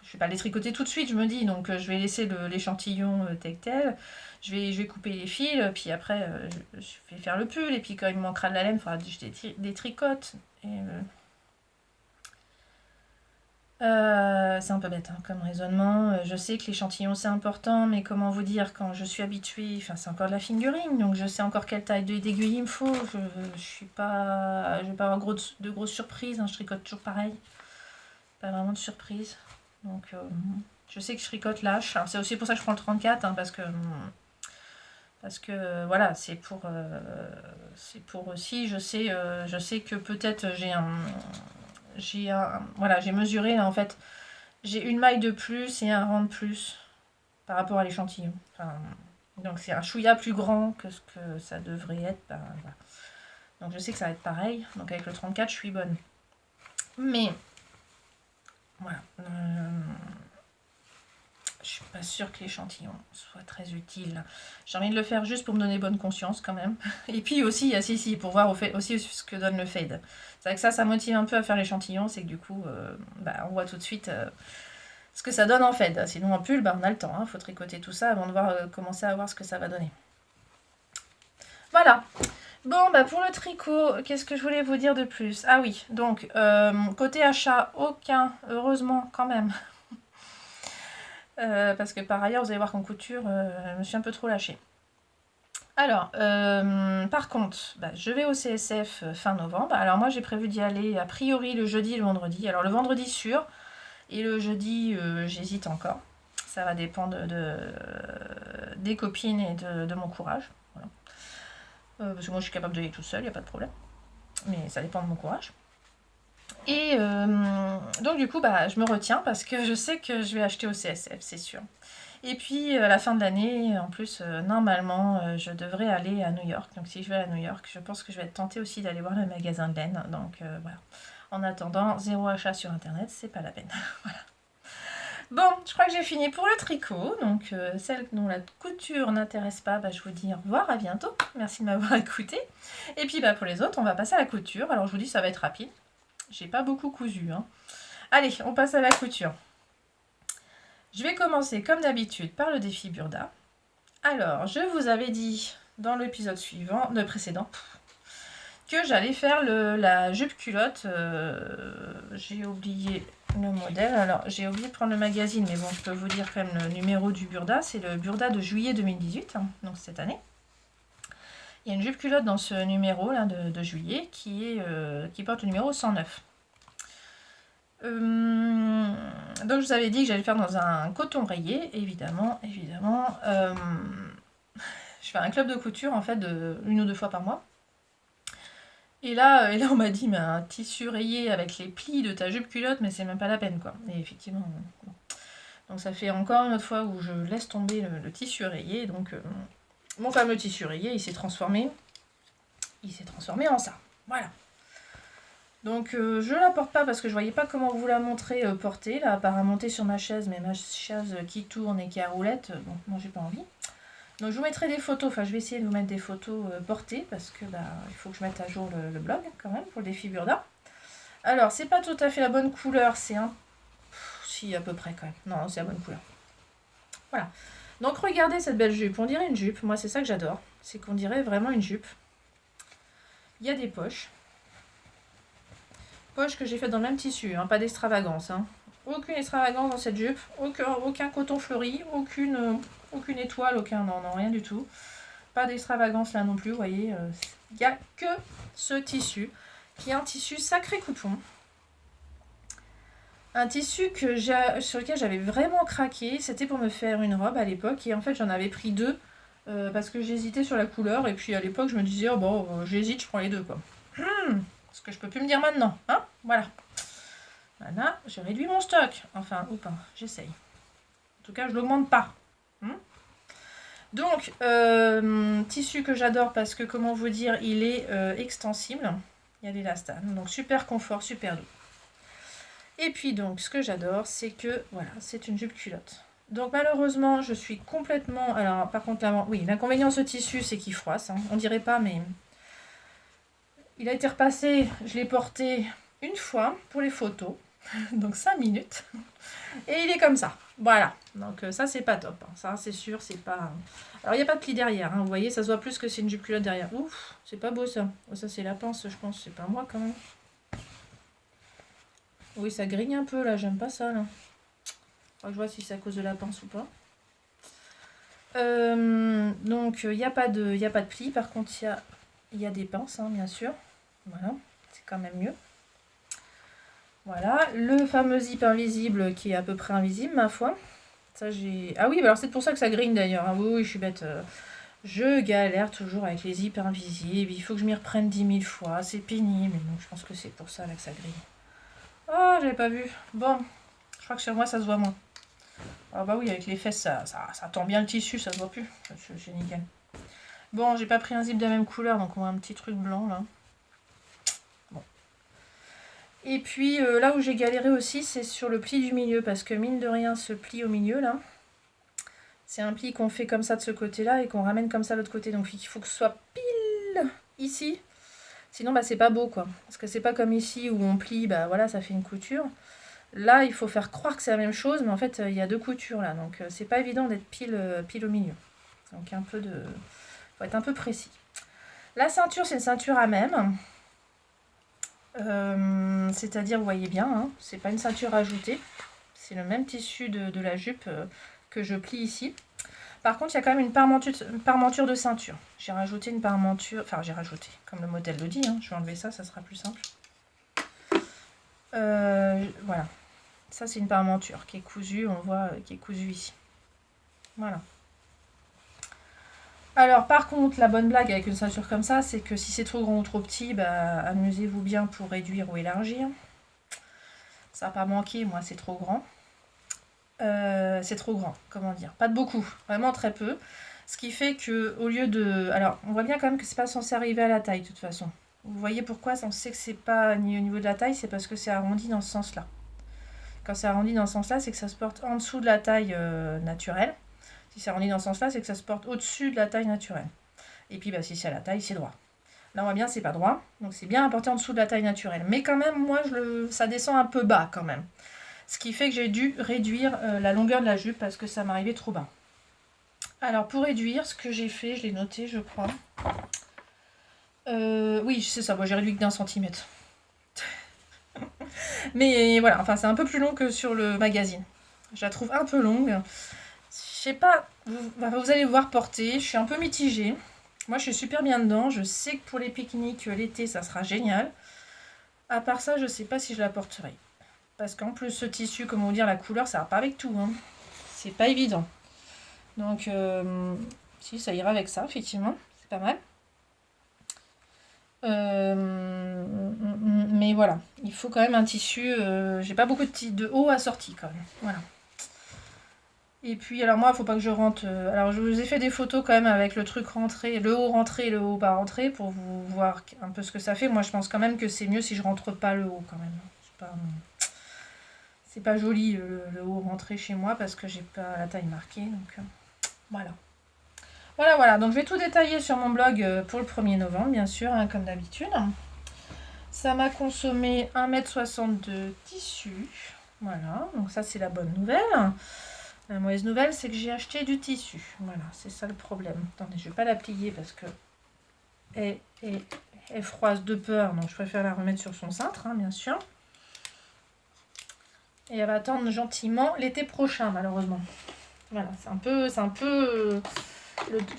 Je vais pas les tricoter tout de suite, je me dis, donc je vais laisser l'échantillon tel quel. Je vais couper les fils, puis après je vais faire le pull, et puis quand il me manquera de la laine, il faudra que je détricote. C'est un peu bête hein, comme raisonnement. Je sais que l'échantillon c'est important, mais comment vous dire, quand je suis habituée, enfin c'est encore de la fingering, donc je sais encore quelle taille d'aiguille il me faut. Je vais pas avoir de grosses surprises, hein, je tricote toujours pareil. Pas vraiment de surprise. Donc je sais que je tricote lâche. Alors c'est aussi pour ça que je prends le 34, hein, parce que voilà, c'est pour aussi, je sais que peut-être voilà, j'ai mesuré là, en fait, j'ai une maille de plus et un rang de plus par rapport à l'échantillon. Enfin, donc c'est un chouïa plus grand que ce que ça devrait être. Ben, voilà. Donc je sais que ça va être pareil. Donc avec le 34, je suis bonne. Mais voilà. Je suis pas sûre que l'échantillon soit très utile. J'ai envie de le faire juste pour me donner bonne conscience quand même. Et puis aussi, pour voir aussi ce que donne le fade. C'est vrai que ça motive un peu à faire l'échantillon, c'est que du coup, on voit tout de suite ce que ça donne en fade. Sinon en pull, on a le temps, hein, faut tricoter tout ça avant de commencer à voir ce que ça va donner. Voilà. Bon, pour le tricot, qu'est-ce que je voulais vous dire de plus? Ah oui, donc, côté achat, heureusement quand même. Parce que par ailleurs, vous allez voir qu'en couture, je me suis un peu trop lâchée. Alors, par contre, je vais au CSF fin novembre. Alors moi, j'ai prévu d'y aller a priori le jeudi et le vendredi. Alors le vendredi sûr, et le jeudi, j'hésite encore. Ça va dépendre des copines et de mon courage. Voilà. Parce que moi, je suis capable d'y aller toute seule, il n'y a pas de problème. Mais ça dépend de mon courage. Et donc du coup, je me retiens parce que je sais que je vais acheter au CSF, c'est sûr. Et puis à la fin de l'année, en plus, normalement, je devrais aller à New York. Donc si je vais à New York, je pense que je vais être tentée aussi d'aller voir le magasin de laine. Donc voilà. En attendant, 0 achat sur internet, c'est pas la peine. Voilà. Bon, je crois que j'ai fini pour le tricot. Donc celles dont la couture n'intéresse pas, je vous dis au revoir, à bientôt. Merci de m'avoir écouté. Et puis pour les autres, on va passer à la couture. Alors je vous dis, ça va être rapide. J'ai pas beaucoup cousu. Hein. Allez, on passe à la couture. Je vais commencer comme d'habitude par le défi Burda. Alors, je vous avais dit dans l'épisode suivant, le précédent, que j'allais faire la jupe culotte. J'ai oublié le modèle. Alors, j'ai oublié de prendre le magazine, mais bon, je peux vous dire quand même le numéro du Burda. C'est le Burda de juillet 2018, hein, donc cette année. Il y a une jupe culotte dans ce numéro là de juillet qui porte le numéro 109. Donc je vous avais dit que j'allais le faire dans un coton rayé, évidemment. Je fais un club de couture en fait une ou deux fois par mois. Et là on m'a dit mais un tissu rayé avec les plis de ta jupe culotte, mais c'est même pas la peine quoi. Et effectivement. Bon. Donc ça fait encore une autre fois où je laisse tomber le tissu rayé. Donc mon fameux tissu rayé, il s'est transformé en ça. Voilà. Donc je la porte pas parce que je voyais pas comment vous la montrer portée, là, à part à monter sur ma chaise, mais ma chaise qui tourne et qui a roulette, donc moi j'ai pas envie. Donc je vous mettrai des photos, enfin je vais essayer de vous mettre des photos portées, parce que bah, il faut que je mette à jour le blog quand même, pour le défi Burda. Alors c'est pas tout à fait la bonne couleur, c'est un... Si à peu près quand même, non c'est la bonne couleur. Voilà. Donc regardez cette belle jupe, on dirait une jupe, moi c'est ça que j'adore, c'est qu'on dirait vraiment une jupe. Il y a des poches. Poche que j'ai faite dans le même tissu, hein, pas d'extravagance. Hein. Aucune extravagance dans cette jupe, aucun coton fleuri, aucune étoile, non, rien du tout. Pas d'extravagance là non plus, vous voyez. Il n'y a que ce tissu, qui est un tissu sacré coupon. Un tissu sur lequel j'avais vraiment craqué, c'était pour me faire une robe à l'époque, et en fait j'en avais pris deux, parce que j'hésitais sur la couleur, et puis à l'époque je me disais, oh bon, j'hésite, je prends les deux quoi. Ce que je peux plus me dire maintenant, hein, voilà. Voilà, j'ai réduit mon stock, enfin, ou pas, j'essaye. En tout cas, je l'augmente pas. Donc, tissu que j'adore parce que, comment vous dire, il est extensible. Il y a l'élastane, donc super confort, super doux. Et puis donc, ce que j'adore, c'est que, voilà, c'est une jupe culotte. Donc malheureusement, je suis complètement... Alors, par contre, oui, l'inconvénient de ce tissu, c'est qu'il froisse. Hein. On dirait pas, mais... Il a été repassé, je l'ai porté une fois pour les photos, donc 5 minutes, et il est comme ça, voilà, donc ça c'est pas top, hein. Ça c'est sûr, c'est pas... Alors il n'y a pas de pli derrière, hein. Vous voyez, ça se voit plus que c'est une jupe culotte derrière, ouf, c'est pas beau ça, oh, ça c'est la pince je pense, c'est pas moi quand même. Oui ça grille un peu là, j'aime pas ça là, je vois si c'est à cause de la pince ou pas. Donc il n'y a pas de pli, par contre il y a des pinces, hein, bien sûr. Voilà, c'est quand même mieux. Voilà, le fameux zip invisible qui est à peu près invisible, ma foi. Ça, j'ai... Ah oui, alors c'est pour ça que ça grille d'ailleurs. Ah oui, je suis bête. Je galère toujours avec les zips invisibles. Il faut que je m'y reprenne 10 000 fois. C'est pénible. Donc je pense que c'est pour ça là, que ça grille. Oh, j'avais pas vu. Bon, je crois que sur moi, ça se voit moins. Ah bah oui, avec les fesses, ça tend bien le tissu, ça se voit plus. C'est nickel. Bon, j'ai pas pris un zip de la même couleur, donc on a un petit truc blanc là. Bon. Et puis là où j'ai galéré aussi, c'est sur le pli du milieu, parce que mine de rien, ce pli au milieu là, c'est un pli qu'on fait comme ça de ce côté-là et qu'on ramène comme ça de l'autre côté. Donc il faut que ce soit pile ici. Sinon, bah, c'est pas beau quoi. Parce que c'est pas comme ici où on plie, bah voilà, ça fait une couture. Là, il faut faire croire que c'est la même chose, mais en fait, il y a deux coutures là. Donc c'est pas évident d'être pile au milieu. Donc faut être un peu précis. La ceinture, c'est une ceinture à même. C'est-à-dire, vous voyez bien, hein, c'est pas une ceinture ajoutée. C'est le même tissu de la jupe que je plie ici. Par contre, il y a quand même une parmenture de ceinture. J'ai rajouté une parmenture, enfin j'ai rajouté, comme le modèle le dit, hein. Je vais enlever ça, ça sera plus simple. Voilà, ça c'est une parmenture qui est cousue, on voit qui est cousue ici. Voilà. Alors par contre, la bonne blague avec une ceinture comme ça, c'est que si c'est trop grand ou trop petit, bah, amusez-vous bien pour réduire ou élargir. Ça n'a pas manqué, moi c'est trop grand. C'est trop grand, comment dire, pas de beaucoup, vraiment très peu. Ce qui fait que au lieu de... Alors, on voit bien quand même que c'est pas censé arriver à la taille de toute façon. Vous voyez pourquoi on sait que c'est pas ni au niveau de la taille, c'est parce que c'est arrondi dans ce sens-là. Quand c'est arrondi dans ce sens-là, c'est que ça se porte en dessous de la taille naturelle. Si c'est arrondi dans ce sens-là, c'est que ça se porte au-dessus de la taille naturelle. Et puis, bah, si c'est à la taille, c'est droit. Là, on voit bien, c'est pas droit. Donc, c'est bien apporté en dessous de la taille naturelle. Mais quand même, moi, ça descend un peu bas quand même. Ce qui fait que j'ai dû réduire la longueur de la jupe parce que ça m'arrivait trop bas. Alors, pour réduire, ce que j'ai fait, je l'ai noté, je crois. Oui, c'est ça, moi j'ai réduit que d'1 centimètre. Mais voilà, enfin, c'est un peu plus long que sur le magazine. Je la trouve un peu longue. Je sais pas, vous allez voir porter, je suis un peu mitigée. Moi, je suis super bien dedans. Je sais que pour les pique-niques, l'été, ça sera génial. À part ça, je sais pas si je la porterai. Parce qu'en plus, ce tissu, comment vous dire, la couleur, ça va pas avec tout. Hein. C'est pas évident. Donc, si, ça ira avec ça, effectivement. C'est pas mal. Mais voilà, il faut quand même un tissu. J'ai pas beaucoup de haut assorti quand même. Voilà. Et puis, alors moi, il faut pas que je rentre. Alors, je vous ai fait des photos quand même avec le truc rentré, le haut rentré et le haut pas rentré pour vous voir un peu ce que ça fait. Moi, je pense quand même que c'est mieux si je rentre pas le haut quand même. C'est pas joli le haut rentré chez moi parce que j'ai pas la taille marquée. Donc, voilà. Voilà. Donc, je vais tout détailler sur mon blog pour le 1er novembre, bien sûr, hein, comme d'habitude. Ça m'a consommé 1,60 m de tissu. Voilà, donc ça, c'est la bonne nouvelle. La mauvaise nouvelle, c'est que j'ai acheté du tissu. Voilà, c'est ça le problème. Attendez, je vais pas la plier parce que elle froisse de peur. Donc, je préfère la remettre sur son cintre, hein, bien sûr. Et elle va attendre gentiment l'été prochain, malheureusement. Voilà, c'est un peu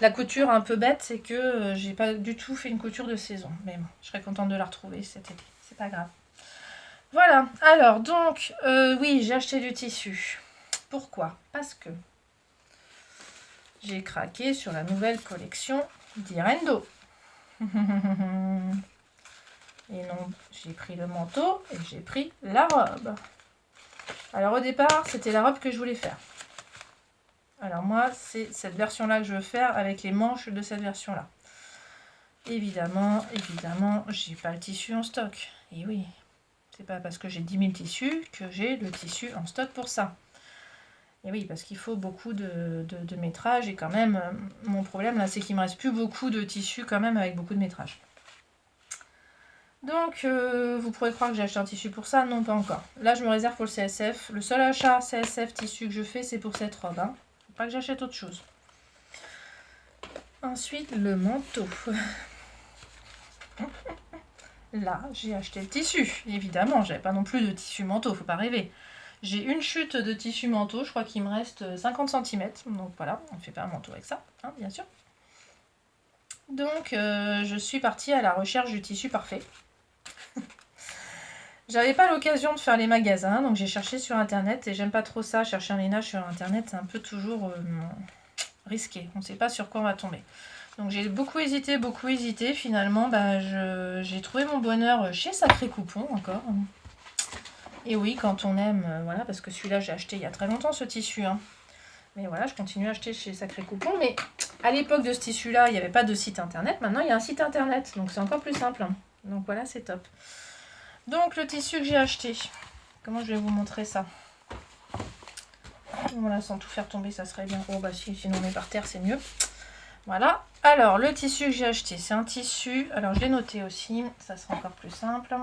la couture un peu bête, c'est que j'ai pas du tout fait une couture de saison. Mais bon, je serais contente de la retrouver cet été. C'est pas grave. Voilà, alors donc, oui, j'ai acheté du tissu. Pourquoi? Parce que j'ai craqué sur la nouvelle collection d'Irendo. Et non, j'ai pris le manteau et j'ai pris la robe. Alors au départ, c'était la robe que je voulais faire. Alors moi, c'est cette version-là que je veux faire avec les manches de cette version-là. Évidemment, j'ai pas le tissu en stock. Et oui, c'est pas parce que j'ai 10 000 tissus que j'ai le tissu en stock pour ça. Et oui, parce qu'il faut beaucoup de métrage et quand même, mon problème là, c'est qu'il me reste plus beaucoup de tissu quand même avec beaucoup de métrage. Donc, vous pourrez croire que j'ai acheté un tissu pour ça, non pas encore. Là, je me réserve pour le CSF. Le seul achat CSF tissu que je fais, c'est pour cette robe. Hein. Faut pas que j'achète autre chose. Ensuite, le manteau. Là, j'ai acheté le tissu. Évidemment, j'avais pas non plus de tissu manteau, faut pas rêver. J'ai une chute de tissu manteau, je crois qu'il me reste 50 cm. Donc voilà, on ne fait pas un manteau avec ça, hein, bien sûr. Donc, je suis partie à la recherche du tissu parfait. J'avais pas l'occasion de faire les magasins, donc j'ai cherché sur internet et j'aime pas trop ça, chercher un ménage sur internet, c'est un peu toujours risqué, on ne sait pas sur quoi on va tomber. Donc j'ai beaucoup hésité, finalement j'ai trouvé mon bonheur chez Sacré Coupon encore. Et oui, quand on aime, voilà, parce que celui-là j'ai acheté il y a très longtemps ce tissu, hein. Mais voilà, je continue à acheter chez Sacré Coupon, mais à l'époque de ce tissu-là, il n'y avait pas de site internet, maintenant il y a un site internet, donc c'est encore plus simple. Hein. Donc voilà, c'est top. Donc le tissu que j'ai acheté, comment je vais vous montrer ça? Voilà, sans tout faire tomber, ça serait bien. Oh bah si, sinon on met par terre, c'est mieux. Voilà. Alors le tissu que j'ai acheté, c'est un tissu. Alors je l'ai noté aussi, ça sera encore plus simple.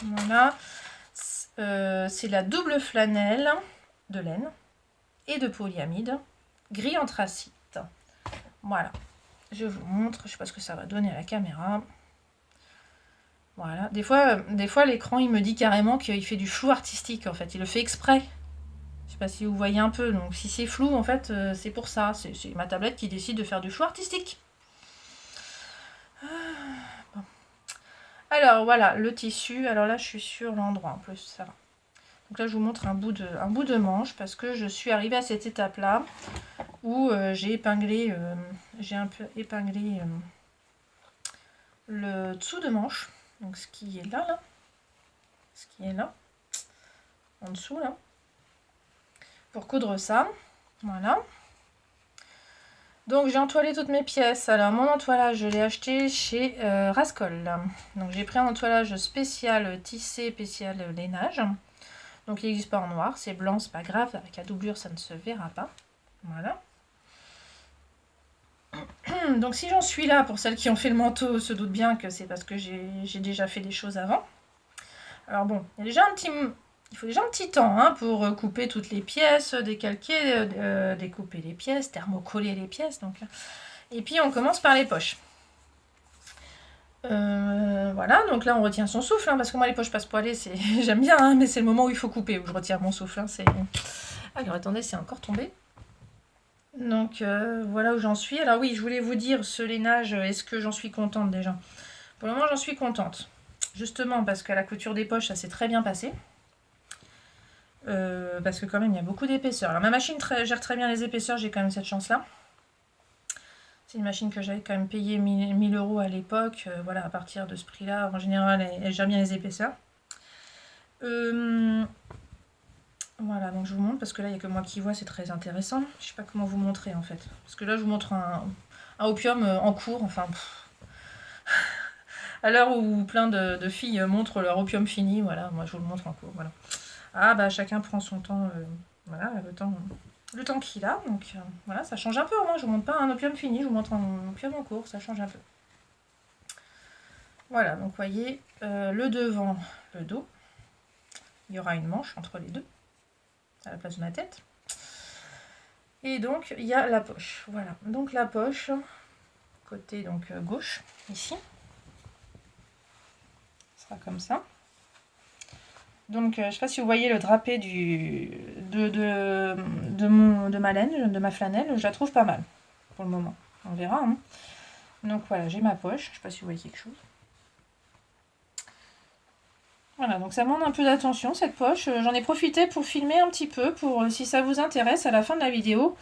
Voilà. C'est la double flanelle de laine et de polyamide, gris anthracite. Voilà. Je vous montre, je ne sais pas ce que ça va donner à la caméra. Voilà. Des fois l'écran, il me dit carrément qu'il fait du flou artistique, en fait. Il le fait exprès. Je ne sais pas si vous voyez un peu. Donc, si c'est flou, en fait, c'est pour ça. C'est ma tablette qui décide de faire du flou artistique. Bon. Alors, voilà, le tissu. Alors là, je suis sur l'endroit, en plus, ça va. Donc là, je vous montre un bout de manche parce que je suis arrivée à cette étape-là où j'ai épinglé, un peu épinglé le dessous de manche. Donc ce qui est là, ce qui est là, en dessous là, pour coudre ça. Voilà. Donc j'ai entoilé toutes mes pièces. Alors mon entoilage, je l'ai acheté chez Rascol. Donc j'ai pris un entoilage spécial tissé, spécial lainage. Donc il n'existe pas en noir, c'est blanc, c'est pas grave, avec la doublure ça ne se verra pas. Voilà. Donc si j'en suis là, pour celles qui ont fait le manteau, se doutent bien que c'est parce que j'ai déjà fait des choses avant. Alors bon, il faut déjà un petit temps hein, pour couper toutes les pièces, décalquer, découper les pièces, thermocoller les pièces. Donc. Et puis on commence par les poches. Voilà, donc là on retient son souffle, hein, parce que moi les poches passepoilées, j'aime bien, hein, mais c'est le moment où il faut couper, où je retire mon souffle. Hein, alors attendez, c'est encore tombé. Donc voilà où j'en suis. Alors oui, je voulais vous dire, ce lainage, est-ce que j'en suis contente déjà? Pour le moment j'en suis contente. Justement parce que la couture des poches, ça s'est très bien passé. Parce que quand même il y a beaucoup d'épaisseur. Alors ma machine gère très bien les épaisseurs, j'ai quand même cette chance-là. C'est une machine que j'avais quand même payé 1000 € à l'époque. Voilà, à partir de ce prix-là, en général, elle gère bien les épaisseurs. Voilà, donc je vous montre parce que là il n'y a que moi qui vois, c'est très intéressant. Je sais pas comment vous montrer en fait. Parce que là je vous montre un opium en cours, enfin. À l'heure où plein de filles montrent leur opium fini, voilà, moi je vous le montre en cours, voilà. Ah bah chacun prend son temps, voilà, le temps qu'il a, donc voilà, ça change un peu, hein. Je vous montre pas un opium fini, je vous montre un opium en cours, ça change un peu. Voilà, donc vous voyez, le devant, le dos, il y aura une manche entre les deux, à la place de ma tête. Et donc il y a la poche, voilà, donc la poche, côté donc gauche, ici, sera comme ça. Donc, je ne sais pas si vous voyez le drapé de ma laine, de ma flanelle, je la trouve pas mal pour le moment. On verra. Hein. Donc voilà, j'ai ma poche, je ne sais pas si vous voyez quelque chose. Voilà, donc ça demande un peu d'attention cette poche. J'en ai profité pour filmer un petit peu, pour si ça vous intéresse, à la fin de la vidéo,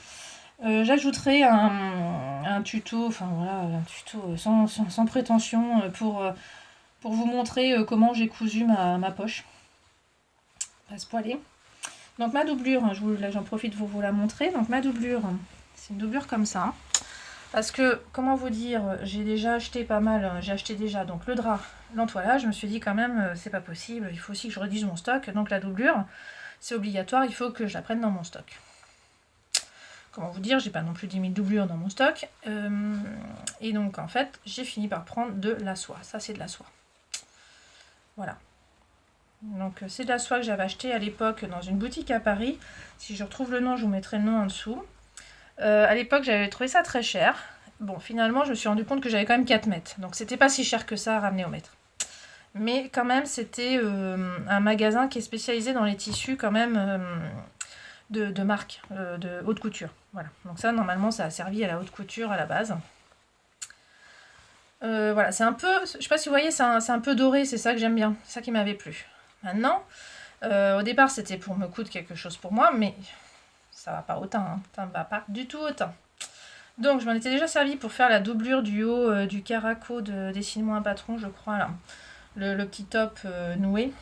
j'ajouterai un tuto, enfin voilà, un tuto sans prétention pour vous montrer comment j'ai cousu ma poche. Passe-poilée. Donc ma doublure, j'en profite pour vous la montrer. Donc ma doublure, c'est une doublure comme ça. Parce que, comment vous dire, j'ai déjà acheté pas mal, j'ai acheté déjà donc le drap, l'entoilage, je me suis dit quand même, c'est pas possible, il faut aussi que je réduise mon stock. Donc la doublure, c'est obligatoire, il faut que je la prenne dans mon stock. Comment vous dire, j'ai pas non plus 10 000 doublures dans mon stock. Et donc en fait, j'ai fini par prendre de la soie. Ça c'est de la soie. Voilà. Donc c'est de la soie que j'avais acheté à l'époque dans une boutique à Paris. Si je retrouve le nom, je vous mettrai le nom en dessous. À l'époque, j'avais trouvé ça très cher. Bon, finalement, je me suis rendu compte que j'avais quand même 4 mètres. Donc c'était pas si cher que ça à ramener au mètre. Mais quand même, c'était un magasin qui est spécialisé dans les tissus quand même de marque, de haute couture. Voilà. Donc ça, normalement, ça a servi à la haute couture à la base. Voilà, c'est un peu, je sais pas si vous voyez, c'est un peu doré, c'est ça que j'aime bien. C'est ça qui m'avait plu. Maintenant, au départ c'était pour me coudre quelque chose pour moi, mais ça va pas autant, hein. Ça ne va pas du tout autant. Donc je m'en étais déjà servi pour faire la doublure du haut du caraco de Dessine-moi un patron, je crois, là. Le petit top noué,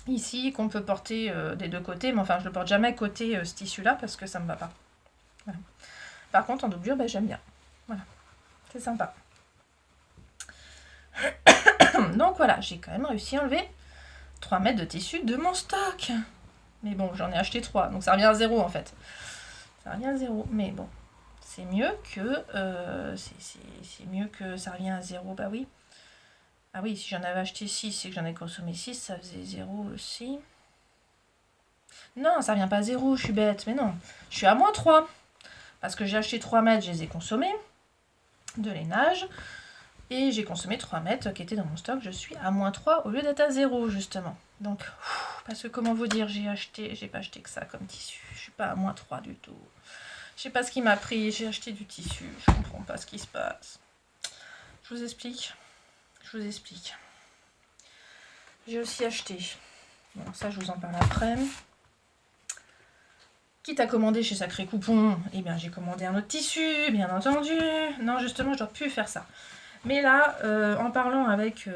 ici, qu'on peut porter des deux côtés, mais enfin je le porte jamais côté ce tissu-là, parce que ça me va pas. Voilà. Par contre en doublure, ben, j'aime bien. Voilà, c'est sympa. Donc voilà, j'ai quand même réussi à enlever 3 mètres de tissu de mon stock. Mais bon, j'en ai acheté 3, donc ça revient à 0 en fait. Ça revient à 0, mais bon, c'est mieux que... c'est mieux que ça revient à 0, bah oui. Ah oui, si j'en avais acheté 6 et que j'en ai consommé 6, ça faisait 0 aussi. Non, ça revient pas à 0, je suis bête, mais non. Je suis à moins 3, parce que j'ai acheté 3 mètres, je les ai consommés, de lainage. Et j'ai consommé 3 mètres qui étaient dans mon stock. Je suis à moins 3 au lieu d'être à 0 justement. Donc, parce que comment vous dire, j'ai pas acheté que ça comme tissu. Je suis pas à moins 3 du tout. Je sais pas ce qui m'a pris, j'ai acheté du tissu. Je comprends pas ce qui se passe. Je vous explique. J'ai aussi acheté. Bon, ça je vous en parle après. Quitte à commander chez Sacré Coupon, eh bien j'ai commandé un autre tissu, bien entendu. Non, justement, je dois plus faire ça. Mais là, en parlant avec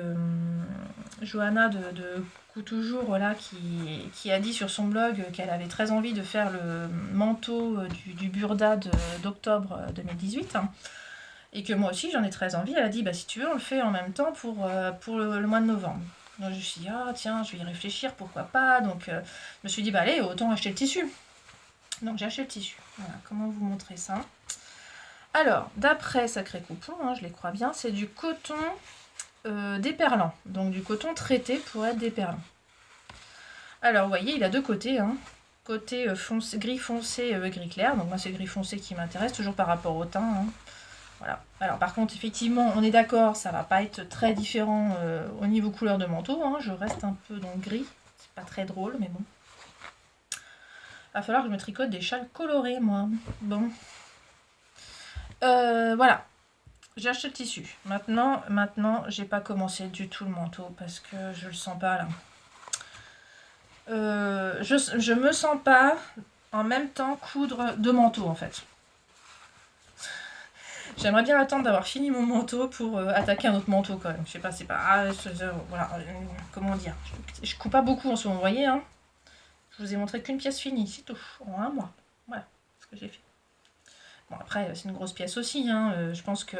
Johanna de Coup Toujours, là, qui a dit sur son blog qu'elle avait très envie de faire le manteau du Burda d'octobre 2018, hein, et que moi aussi j'en ai très envie, elle a dit bah, si tu veux on le fait en même temps pour le mois de novembre. Donc je me suis dit ah tiens je vais y réfléchir, pourquoi pas. Donc je me suis dit bah allez autant acheter le tissu. Donc j'ai acheté le tissu. Voilà, comment vous montrer ça. Alors, d'après Sacré Coupon, hein, je les crois bien, c'est du coton déperlant. Donc du coton traité pour être déperlant. Alors, vous voyez, il a deux côtés. Hein. Côté gris foncé, gris clair. Donc moi, c'est gris foncé qui m'intéresse, toujours par rapport au teint. Hein. Voilà. Alors par contre, effectivement, on est d'accord, ça va pas être très différent au niveau couleur de manteau. Hein. Je reste un peu dans le gris. C'est pas très drôle, mais bon. Va falloir que je me tricote des châles colorés, moi. Bon. Voilà, j'ai acheté le tissu. Maintenant, j'ai pas commencé du tout le manteau parce que je le sens pas là. Je me sens pas en même temps coudre deux manteaux en fait. J'aimerais bien attendre d'avoir fini mon manteau pour attaquer un autre manteau quand même. Je sais pas, c'est pas... voilà, comment dire. Je coupe pas beaucoup en ce moment, vous voyez, hein. Je vous ai montré qu'une pièce finie, c'est tout, en un mois. Voilà ce que j'ai fait. Bon, après, c'est une grosse pièce aussi, hein. Je pense que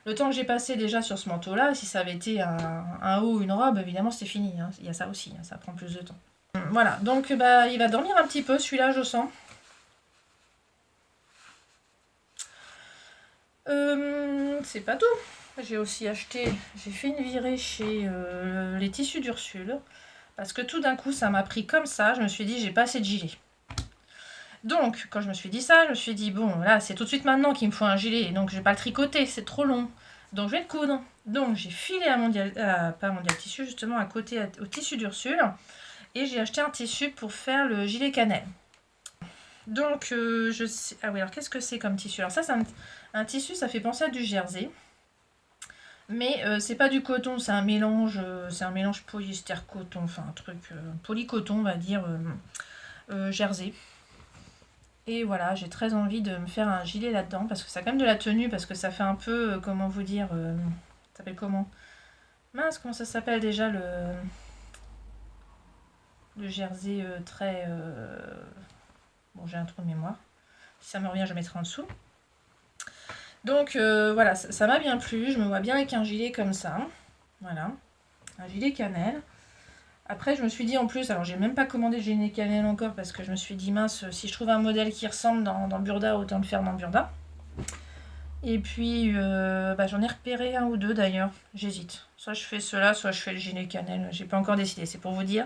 le temps que j'ai passé déjà sur ce manteau-là, si ça avait été un haut ou une robe, évidemment, c'était fini. Hein. Il y a ça aussi, hein, ça prend plus de temps. Voilà, donc bah, il va dormir un petit peu, celui-là, je sens. C'est pas tout. J'ai aussi acheté, j'ai fait une virée chez les tissus d'Ursule. Parce que tout d'un coup, ça m'a pris comme ça. Je me suis dit, j'ai pas assez de gilet. Donc, quand je me suis dit ça, je me suis dit, bon, là, c'est tout de suite maintenant qu'il me faut un gilet. Donc, je vais pas le tricoter, c'est trop long. Donc, je vais le coudre. Donc, j'ai filé à Mondial, pas Mondial Tissu, justement, à côté au tissu d'Ursule. Et j'ai acheté un tissu pour faire le gilet cannelle. Donc, je sais... Ah oui, alors, qu'est-ce que c'est comme tissu? Alors, ça, c'est un tissu, ça fait penser à du jersey. Mais c'est pas du coton, c'est un mélange polyester-coton, enfin, un truc polycoton, on va dire, jersey. Et voilà, j'ai très envie de me faire un gilet là-dedans, parce que ça a quand même de la tenue, parce que ça fait un peu, comment vous dire, ça s'appelle comment? Mince, comment ça s'appelle déjà le jersey très... Bon, j'ai un trou de mémoire. Si ça me revient, je mettrai en dessous. Donc voilà, ça m'a bien plu, je me vois bien avec un gilet comme ça. Voilà, un gilet cannelle. Après, je me suis dit en plus, alors j'ai même pas commandé le gilet cannelle encore parce que je me suis dit mince, si je trouve un modèle qui ressemble dans Burda, autant le faire dans Burda. Et puis, bah, j'en ai repéré un ou deux d'ailleurs, j'hésite. Soit je fais cela, soit je fais le gilet cannelle, j'ai pas encore décidé, c'est pour vous dire.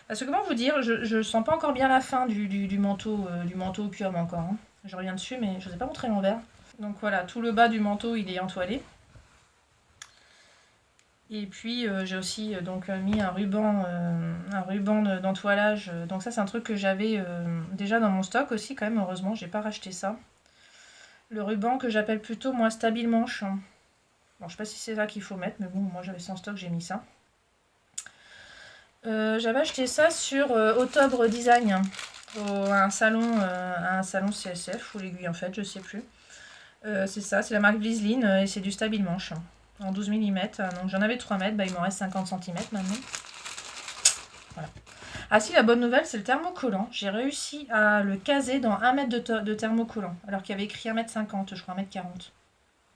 Parce que comment vous dire, je sens pas encore bien la fin du manteau opium encore. Hein. Je reviens dessus, mais je vous ai pas montré l'envers. Donc voilà, tout le bas du manteau, il est entoilé. Et puis j'ai aussi donc mis un ruban d'entoilage. Donc ça c'est un truc que j'avais déjà dans mon stock aussi quand même, heureusement, j'ai pas racheté ça. Le ruban que j'appelle plutôt moi Stabile Manche. Bon, je sais pas si c'est ça qu'il faut mettre, mais bon, moi j'avais ça en stock, j'ai mis ça. J'avais acheté ça sur Octobre Design, un salon CSF ou l'Aiguille en fait, je sais plus. C'est ça, c'est la marque Blizzline et c'est du Stabile Manche en 12 mm. Donc j'en avais 3 mètres, bah, il m'en reste 50 cm maintenant. Voilà. Ah si, la bonne nouvelle, c'est le thermocollant. J'ai réussi à le caser dans 1 mètre de thermocollant, alors qu'il y avait écrit 1,50 m, je crois 1,40 m.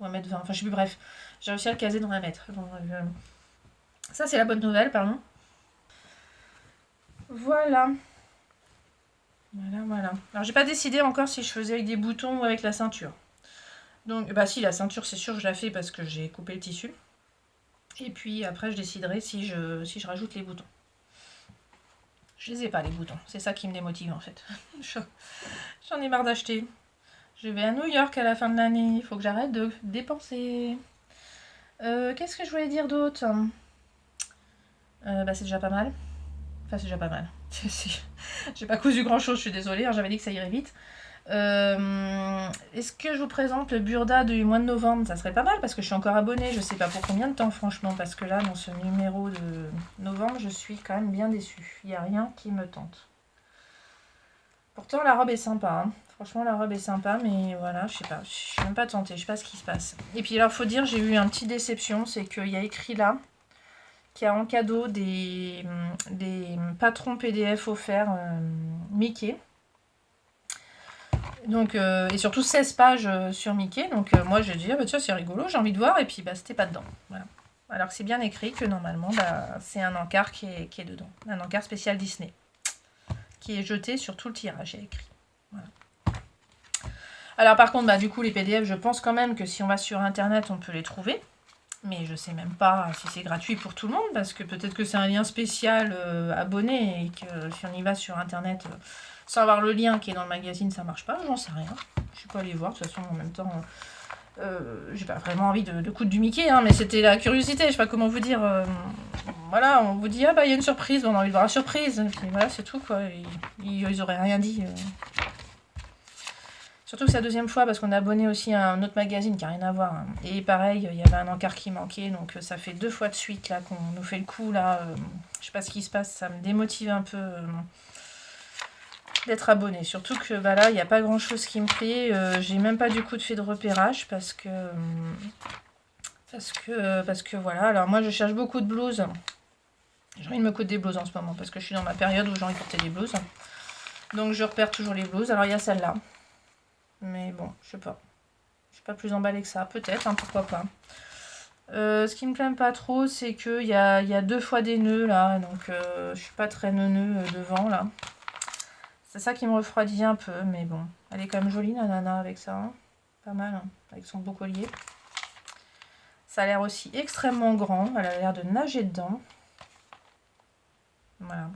Ou 1,20 m, enfin je sais plus, bref. J'ai réussi à le caser dans 1 mètre. Donc, ça, c'est la bonne nouvelle, pardon. Voilà. Voilà. Alors j'ai pas décidé encore si je faisais avec des boutons ou avec la ceinture. Donc, bah si, la ceinture, c'est sûr, je la fais parce que j'ai coupé le tissu. Et puis après, je déciderai si je rajoute les boutons. Je les ai pas, les boutons. C'est ça qui me démotive, en fait. J'en ai marre d'acheter. Je vais à New York à la fin de l'année. Il faut que j'arrête de dépenser. Qu'est-ce que je voulais dire d'autre? Bah, c'est déjà pas mal. Enfin, c'est déjà pas mal. J'ai pas cousu grand-chose, je suis désolée. Hein, j'avais dit que ça irait vite. Est-ce que je vous présente le Burda du mois de novembre? Ça serait pas mal parce que je suis encore abonnée, je sais pas pour combien de temps franchement, parce que là dans ce numéro de novembre je suis quand même bien déçue, il n'y a rien qui me tente. Pourtant la robe est sympa, hein. Franchement la robe est sympa, mais voilà, je sais pas, je suis même pas tentée, je sais pas ce qui se passe. Et puis alors faut dire, j'ai eu une petite déception, c'est qu'il y a écrit là qu'il y a en cadeau des patrons PDF offerts Mickey. Donc, et surtout 16 pages sur Mickey. Donc moi j'ai dit, ah bah tiens c'est rigolo, j'ai envie de voir. Et puis bah c'était pas dedans. Voilà. Alors que c'est bien écrit que normalement bah, c'est un encart qui est dedans. Un encart spécial Disney. Qui est jeté sur tout le tirage, j'ai écrit. Voilà. Alors par contre, bah, du coup les PDF, je pense quand même que si on va sur internet, on peut les trouver. Mais je sais même pas si c'est gratuit pour tout le monde. Parce que peut-être que c'est un lien spécial abonné. Et que si on y va sur internet... sans avoir le lien qui est dans le magazine, ça marche pas, j'en sais rien. Je suis pas allée voir, de toute façon, en même temps, j'ai pas vraiment envie de coudre du Mickey, hein, mais c'était la curiosité, je sais pas comment vous dire. Voilà, on vous dit, ah bah il y a une surprise, on a envie de voir la surprise, et puis voilà, c'est tout, quoi. Ils auraient rien dit. Surtout que c'est la deuxième fois, parce qu'on est abonné aussi à un autre magazine qui a rien à voir. Hein. Et pareil, il y avait un encart qui manquait, donc ça fait 2 fois de suite, là, qu'on nous fait le coup, là. Je sais pas ce qui se passe, ça me démotive un peu... d'être abonné, surtout que bah là il n'y a pas grand chose qui me plaît, j'ai même pas du coup de fait de repérage parce que voilà. Alors moi je cherche beaucoup de blouses, j'ai envie de me coudre des blouses en ce moment parce que je suis dans ma période où j'ai envie de porter des blouses, Donc je repère toujours les blouses. Alors il y a celle-là. Mais bon, je sais pas. Je suis pas plus emballée que ça. Peut-être, hein, pourquoi pas. Ce qui me plaît pas trop, c'est qu'il y a 2 fois des nœuds là. Donc je suis pas très neuneux devant là. C'est ça qui me refroidit un peu. Mais bon, elle est quand même jolie la nana avec ça. Hein. Pas mal, hein, avec son beau collier. Ça a l'air aussi extrêmement grand. Elle a l'air de nager dedans. Voilà.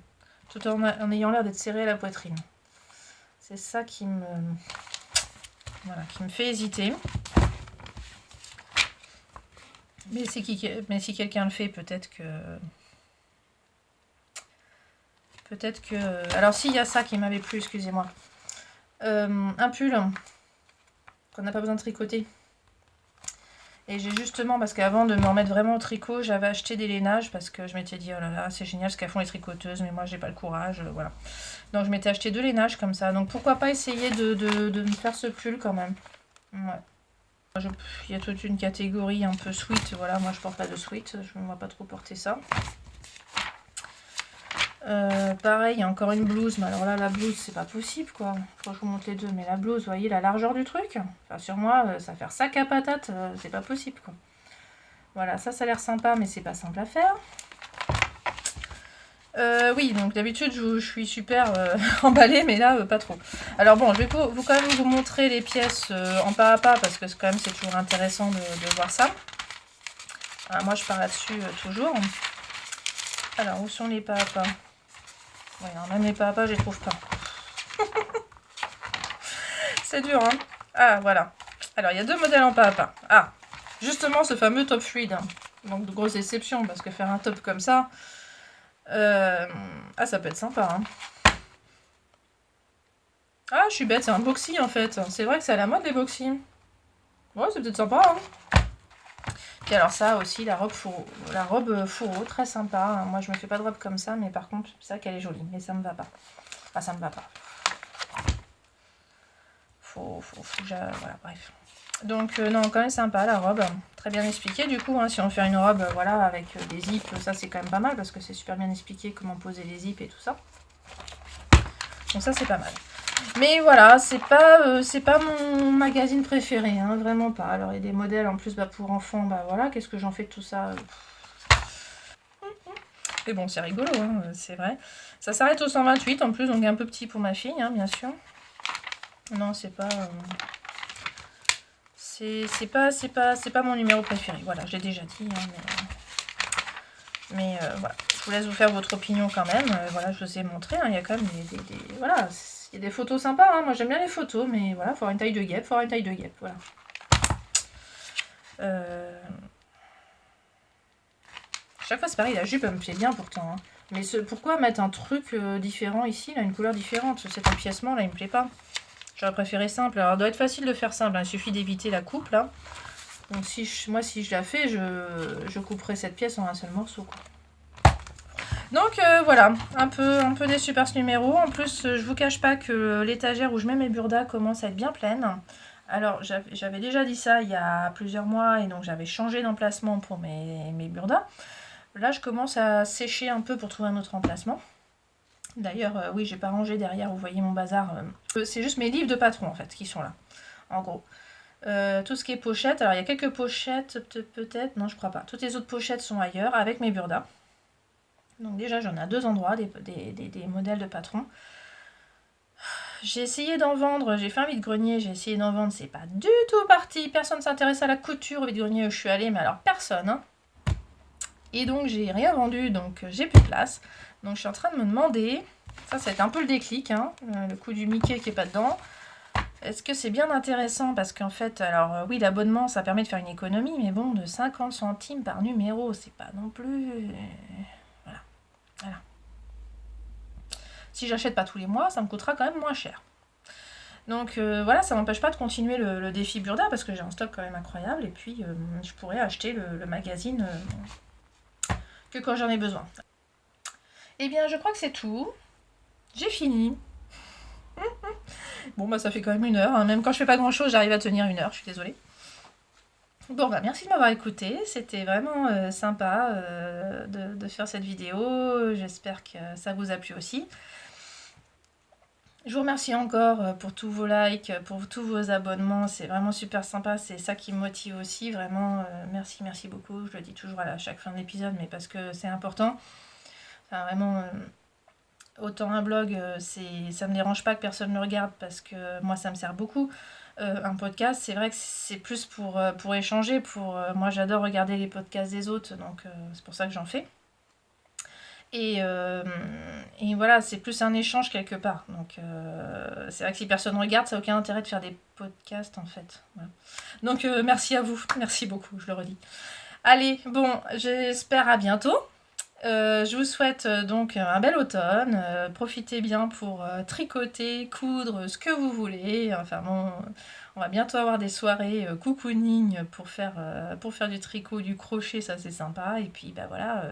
Tout en ayant l'air d'être serrée à la poitrine. C'est ça qui me... Voilà, qui me fait hésiter. Mais si quelqu'un le fait, peut-être que... Peut-être que... Alors si, il y a ça qui m'avait plu, excusez-moi. Un pull qu'on n'a pas besoin de tricoter. Et j'ai justement, parce qu'avant de me remettre vraiment au tricot, j'avais acheté des lainages parce que je m'étais dit, oh là là, c'est génial ce qu'elles font les tricoteuses, mais moi j'ai pas le courage, voilà. Donc je m'étais acheté 2 lainages comme ça. Donc pourquoi pas essayer de me faire ce pull quand même. Ouais. Il y a toute une catégorie un peu sweat, voilà, moi je porte pas de sweat, je ne vois pas trop porter ça. Pareil, il y a encore une blouse, mais alors là la blouse c'est pas possible quoi, faut que je vous montre les deux, mais la blouse, vous voyez la largeur du truc, enfin sur moi ça va faire sac à patate, c'est pas possible quoi. Voilà, ça a l'air sympa mais c'est pas simple à faire. Oui, donc d'habitude je suis super emballée, mais là pas trop. Alors bon, je vais quand même vous montrer les pièces en pas à pas, parce que quand même c'est toujours intéressant de voir ça. Alors, moi je pars là-dessus toujours. Alors où sont les pas à pas? Ouais, alors même les pas à pas je les trouve pas. C'est dur hein. Ah voilà. Alors il y a 2 modèles en pas à pas. Ah, justement ce fameux top fluide. Hein. Donc de grosses exceptions, parce que faire un top comme ça... Ah, ça peut être sympa. Hein. Ah, je suis bête, c'est un boxy en fait. C'est vrai que c'est à la mode les boxy. Ouais, c'est peut-être sympa. Hein. Puis alors ça aussi, la robe fourreau, très sympa. Moi, je me fais pas de robe comme ça, mais par contre, c'est vrai qu'elle est jolie. Mais ça me va pas. Enfin, ça me va pas. Voilà, bref. Donc, non, quand même sympa la robe. Très bien expliqué. Du coup, hein, si on fait une robe, voilà, avec des zips, ça c'est quand même pas mal, parce que c'est super bien expliqué comment poser les zips et tout ça. Donc ça, c'est pas mal. Mais voilà, c'est pas mon magazine préféré, hein, vraiment pas. Alors il y a des modèles en plus pour enfants, bah voilà, qu'est-ce que j'en fais de tout ça? Mais bon, c'est rigolo, hein, c'est vrai. Ça s'arrête au 128 en plus, donc un peu petit pour ma fille, hein, bien sûr. Non, c'est pas... c'est pas mon numéro préféré, voilà, j'ai déjà dit, hein, mais voilà. Je vous laisse vous faire votre opinion quand même, voilà, je vous ai montré, hein, il y a quand même voilà, il y a des photos sympas, hein. Moi j'aime bien les photos, mais voilà, faut avoir une taille de guêpe, voilà. Chaque fois c'est pareil, la jupe elle me plaît bien pourtant, hein. Mais pourquoi mettre un truc différent ici, là, une couleur différente? Cet empiècement là, il me plaît pas. J'aurais préféré simple. Alors, il doit être facile de faire simple, hein. Il suffit d'éviter la coupe là. Donc moi si je la fais, je couperai cette pièce en un seul morceau, quoi. Donc voilà, un peu déçue par ce numéro. En plus, je vous cache pas que l'étagère où je mets mes burdas commence à être bien pleine. Alors, j'avais déjà dit ça il y a plusieurs mois, et donc j'avais changé d'emplacement pour mes burdas. Là, je commence à sécher un peu pour trouver un autre emplacement. D'ailleurs, oui, j'ai pas rangé derrière, vous voyez mon bazar. C'est juste mes livres de patron, en fait, qui sont là, en gros. Tout ce qui est pochette, alors il y a quelques pochettes, peut-être, non, je crois pas. Toutes les autres pochettes sont ailleurs, avec mes burdas. Donc déjà, j'en ai à 2 endroits, des modèles de patron. J'ai essayé d'en vendre, j'ai fait un vide-grenier, j'ai essayé d'en vendre, c'est pas du tout parti. Personne ne s'intéresse à la couture au vide-grenier où je suis allée, mais alors personne. Hein. Et donc, j'ai rien vendu, donc j'ai plus de place. Donc, je suis en train de me demander, ça va être un peu le déclic, hein, le coup du Mickey qui est pas dedans. Est-ce que c'est bien intéressant? Parce qu'en fait, alors oui, l'abonnement, ça permet de faire une économie, mais bon, de 50 centimes par numéro, c'est pas non plus... Voilà. Si j'achète pas tous les mois, ça me coûtera quand même moins cher. Donc voilà, ça m'empêche pas de continuer le défi Burda, parce que j'ai un stock quand même incroyable, et puis je pourrais acheter le magazine que quand j'en ai besoin. Eh bien, je crois que c'est tout. J'ai fini. Bon, bah ça fait quand même 1 heure. Hein. Même quand je fais pas grand chose, j'arrive à tenir 1 heure, je suis désolée. Bon, bah merci de m'avoir écouté. C'était vraiment sympa de faire cette vidéo. J'espère que ça vous a plu aussi. Je vous remercie encore pour tous vos likes, pour tous vos abonnements, c'est vraiment super sympa, c'est ça qui me motive aussi, vraiment, merci, merci beaucoup, je le dis toujours à chaque fin d'épisode, mais parce que c'est important, enfin, vraiment, autant un blog, ça me dérange pas que personne le regarde, parce que moi ça me sert beaucoup, un podcast, c'est vrai que c'est plus pour échanger, moi j'adore regarder les podcasts des autres, donc c'est pour ça que j'en fais. Et voilà, c'est plus un échange quelque part. Donc c'est vrai que si personne regarde, ça n'a aucun intérêt de faire des podcasts en fait. Voilà. Donc merci à vous, merci beaucoup, je le redis. Allez, bon, j'espère à bientôt. Je vous souhaite donc un bel automne. Profitez bien pour tricoter, coudre, ce que vous voulez. Enfin bon, on va bientôt avoir des soirées cocooning pour faire du tricot, du crochet, ça c'est sympa. Et puis bah voilà,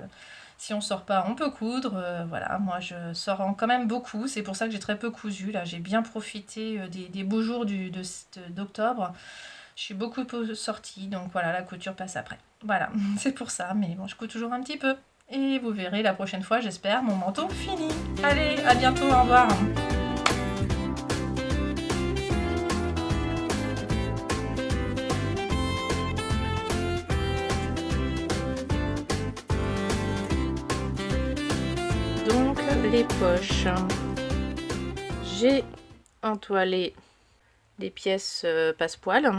si on sort pas, on peut coudre. Voilà, moi je sors quand même beaucoup. C'est pour ça que j'ai très peu cousu. Là, j'ai bien profité des beaux jours d'octobre. Je suis beaucoup sortie, donc voilà, la couture passe après. Voilà, c'est pour ça, mais bon, je couds toujours un petit peu. Et vous verrez la prochaine fois, j'espère, mon manteau fini. Allez, à bientôt, au revoir. Donc, les poches. J'ai entoilé des pièces passepoil.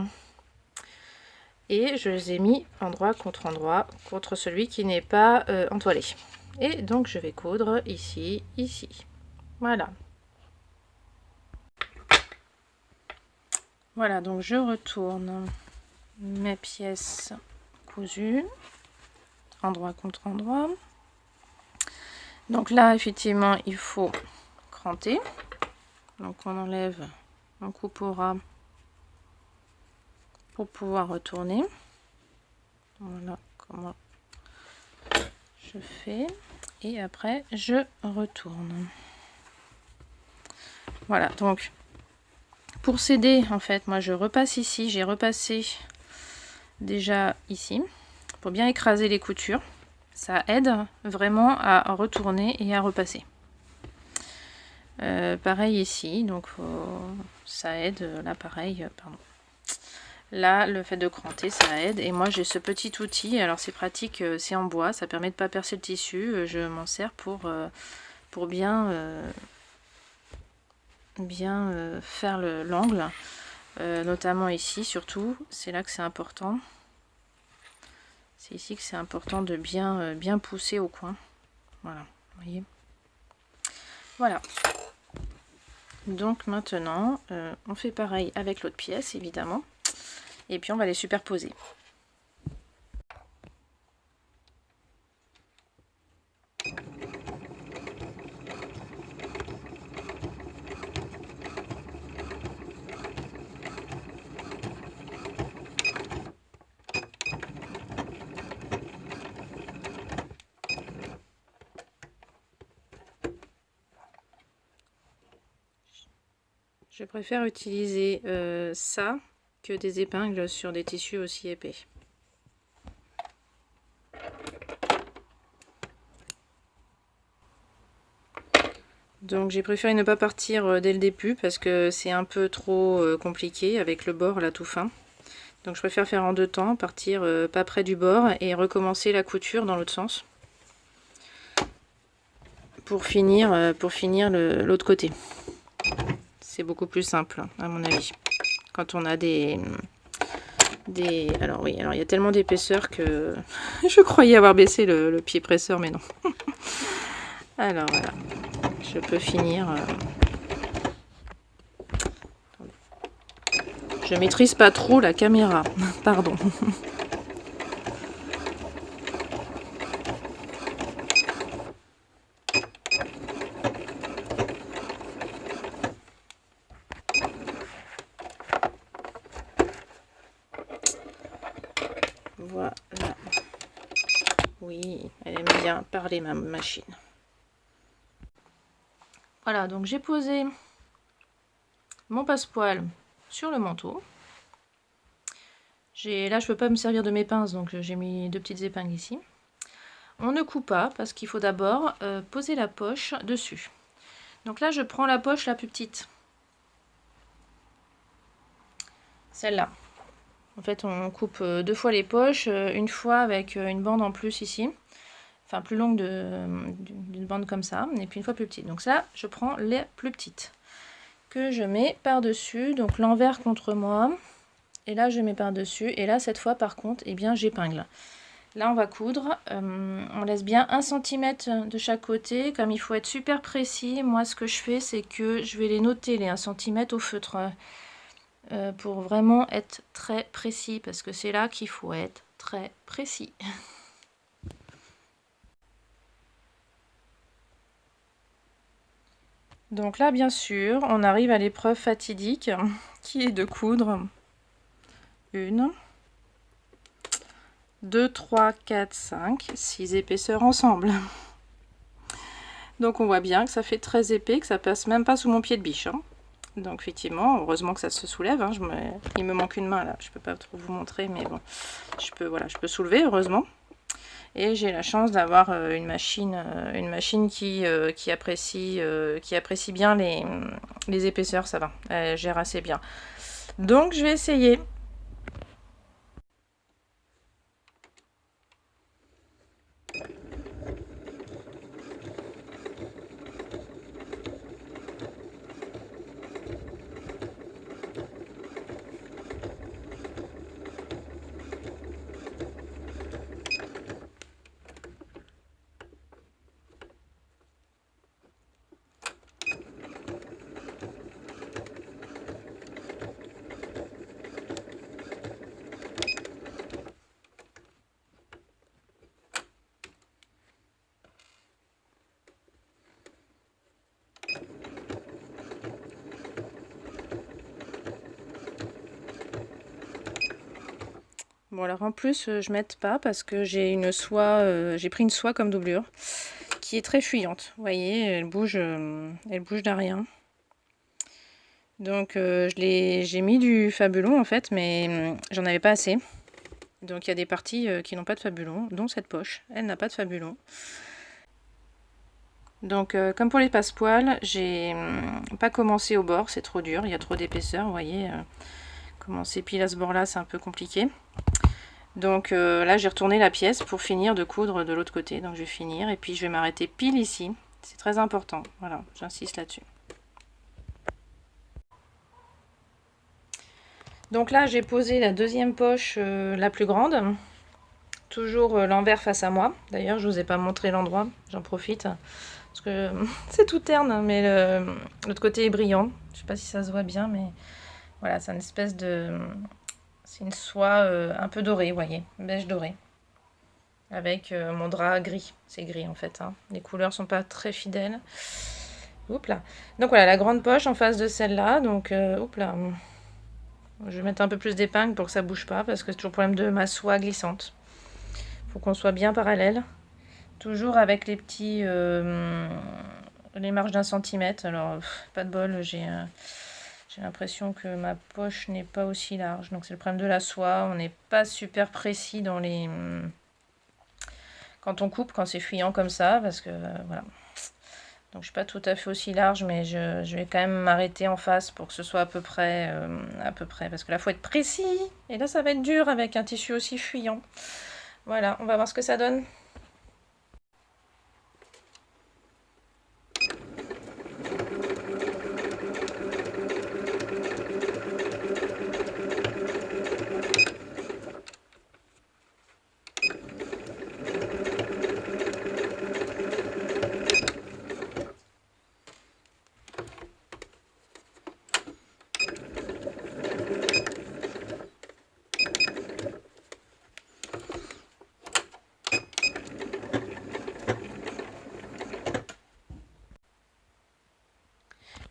Et je les ai mis endroit contre celui qui n'est pas entoilé. Et donc je vais coudre ici, ici. Voilà. Voilà, donc je retourne mes pièces cousues, endroit contre endroit. Donc là, effectivement, il faut cranter. Donc on enlève, on coupera pour pouvoir retourner. Voilà comment je fais. Et après, je retourne. Voilà, donc pour s'aider, en fait, moi je repasse ici. J'ai repassé déjà ici pour bien écraser les coutures. Ça aide vraiment à retourner et à repasser. Pareil ici, donc ça aide. Là, pareil, pardon. Là, le fait de cranter, ça aide. Et moi, j'ai ce petit outil. Alors, c'est pratique, c'est en bois. Ça permet de ne pas percer le tissu. Je m'en sers pour bien faire l'angle. Notamment ici, surtout. C'est là que c'est important. C'est ici que c'est important de bien pousser au coin. Voilà, vous voyez. Voilà. Donc, maintenant, on fait pareil avec l'autre pièce, évidemment. Et puis on va les superposer. Je préfère utiliser ça que des épingles sur des tissus aussi épais. Donc j'ai préféré ne pas partir dès le début parce que c'est un peu trop compliqué avec le bord là tout fin. Donc je préfère faire en deux temps, partir pas près du bord et recommencer la couture dans l'autre sens. Pour finir l'autre côté. C'est beaucoup plus simple à mon avis. Quand on a alors oui, alors il y a tellement d'épaisseur que je croyais avoir baissé le pied presseur, mais non. Alors voilà, je peux finir. Je maîtrise pas trop la caméra, pardon. Voilà. Oui, elle aime bien parler ma machine. Voilà, donc j'ai posé mon passepoil sur le manteau. Là, je peux pas me servir de mes pinces, donc j'ai mis deux petites épingles ici. On ne coupe pas parce qu'il faut d'abord poser la poche dessus. Donc là, je prends la poche la plus petite. Celle-là. En fait, on coupe 2 fois les poches, une fois avec une bande en plus ici. Enfin, plus longue d'une bande comme ça, et puis une fois plus petite. Donc ça, je prends les plus petites que je mets par-dessus, donc l'envers contre moi. Et là, je mets par-dessus. Et là, cette fois, par contre, eh bien, j'épingle. Là, on va coudre. On laisse bien 1 cm de chaque côté. Comme il faut être super précis, moi, ce que je fais, c'est que je vais les noter, les 1 cm au feutre. Pour vraiment être très précis, parce que c'est là qu'il faut être très précis. Donc là, bien sûr, on arrive à l'épreuve fatidique, qui est de coudre 1, 2, 3, 4, 5, 6 épaisseurs ensemble. Donc on voit bien que ça fait très épais, que ça passe même pas sous mon pied de biche. Hein. Donc effectivement, heureusement que ça se soulève. Hein. Il me manque une main là, je peux pas trop vous montrer, mais bon, je peux soulever, heureusement. Et j'ai la chance d'avoir une machine qui apprécie bien les épaisseurs, ça va, elle gère assez bien. Donc je vais essayer. Bon alors en plus je m'aide pas parce que j'ai une soie, j'ai pris une soie comme doublure qui est très fuyante. Vous voyez, elle bouge d'un rien. Donc j'ai mis du Fabulon en fait, mais j'en avais pas assez. Donc il y a des parties qui n'ont pas de Fabulon, dont cette poche, elle n'a pas de Fabulon. Donc comme pour les passepoils, j'ai pas commencé au bord, c'est trop dur, il y a trop d'épaisseur, vous voyez. Commencer pile à ce bord là, c'est un peu compliqué. Donc là j'ai retourné la pièce pour finir de coudre de l'autre côté. Donc je vais finir et puis je vais m'arrêter pile ici. C'est très important, voilà, j'insiste là-dessus. Donc là j'ai posé la deuxième poche la plus grande. Toujours l'envers face à moi. D'ailleurs je vous ai pas montré l'endroit, j'en profite. Parce que c'est tout terne, mais l'autre côté est brillant. Je sais pas si ça se voit bien, mais voilà, c'est une espèce de... C'est une soie un peu dorée, vous voyez, beige doré. Avec mon drap gris. C'est gris en fait. Hein. Les couleurs sont pas très fidèles. Oups là. Donc voilà, la grande poche en face de celle-là. Donc, oups là. Je vais mettre un peu plus d'épingle pour que ça bouge pas. Parce que c'est toujours le problème de ma soie glissante. Faut qu'on soit bien parallèle. Toujours avec les petits... les marges d'1 centimètre. Alors, pas de bol, j'ai l'impression que ma poche n'est pas aussi large. Donc c'est le problème de la soie. On n'est pas super précis dans les... Quand on coupe, quand c'est fuyant comme ça. Parce que voilà. Donc je suis pas tout à fait aussi large. Mais je vais quand même m'arrêter en face pour que ce soit à peu près. Parce que là, il faut être précis. Et là, ça va être dur avec un tissu aussi fuyant. Voilà, on va voir ce que ça donne.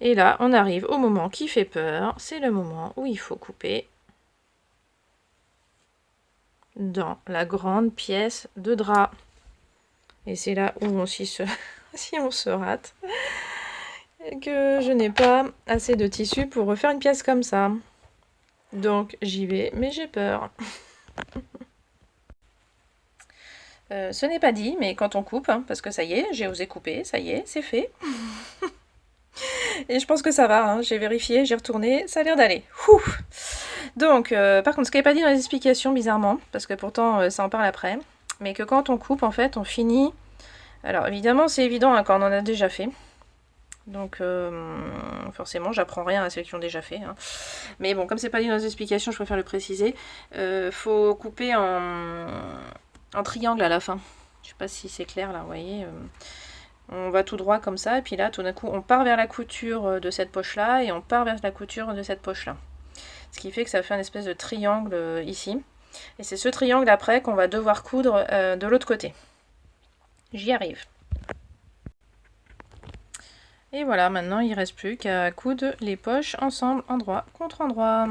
Et là, on arrive au moment qui fait peur. C'est le moment où il faut couper dans la grande pièce de drap. Et c'est là où on si on se rate. Et que je n'ai pas assez de tissu pour refaire une pièce comme ça. Donc j'y vais, mais j'ai peur. Ce n'est pas dit, mais quand on coupe, hein, parce que ça y est, j'ai osé couper, ça y est, c'est fait. Et je pense que ça va, hein. J'ai vérifié, j'ai retourné, ça a l'air d'aller. Ouh. Donc, par contre, ce qu'il n'y avait pas dit dans les explications, bizarrement, parce que pourtant ça en parle après, mais que quand on coupe, en fait, on finit... Alors, évidemment, c'est évident hein, quand on en a déjà fait. Donc, forcément, j'apprends rien à ceux qui ont déjà fait. Hein. Mais bon, comme c'est pas dit dans les explications, je préfère le préciser. Faut couper en triangle à la fin. Je sais pas si c'est clair là, vous voyez. On va tout droit comme ça, et puis là, tout d'un coup, on part vers la couture de cette poche-là, et on part vers la couture de cette poche-là. Ce qui fait que ça fait une espèce de triangle ici. Et c'est ce triangle après qu'on va devoir coudre de l'autre côté. J'y arrive. Et voilà, maintenant il ne reste plus qu'à coudre les poches ensemble, endroit contre endroit.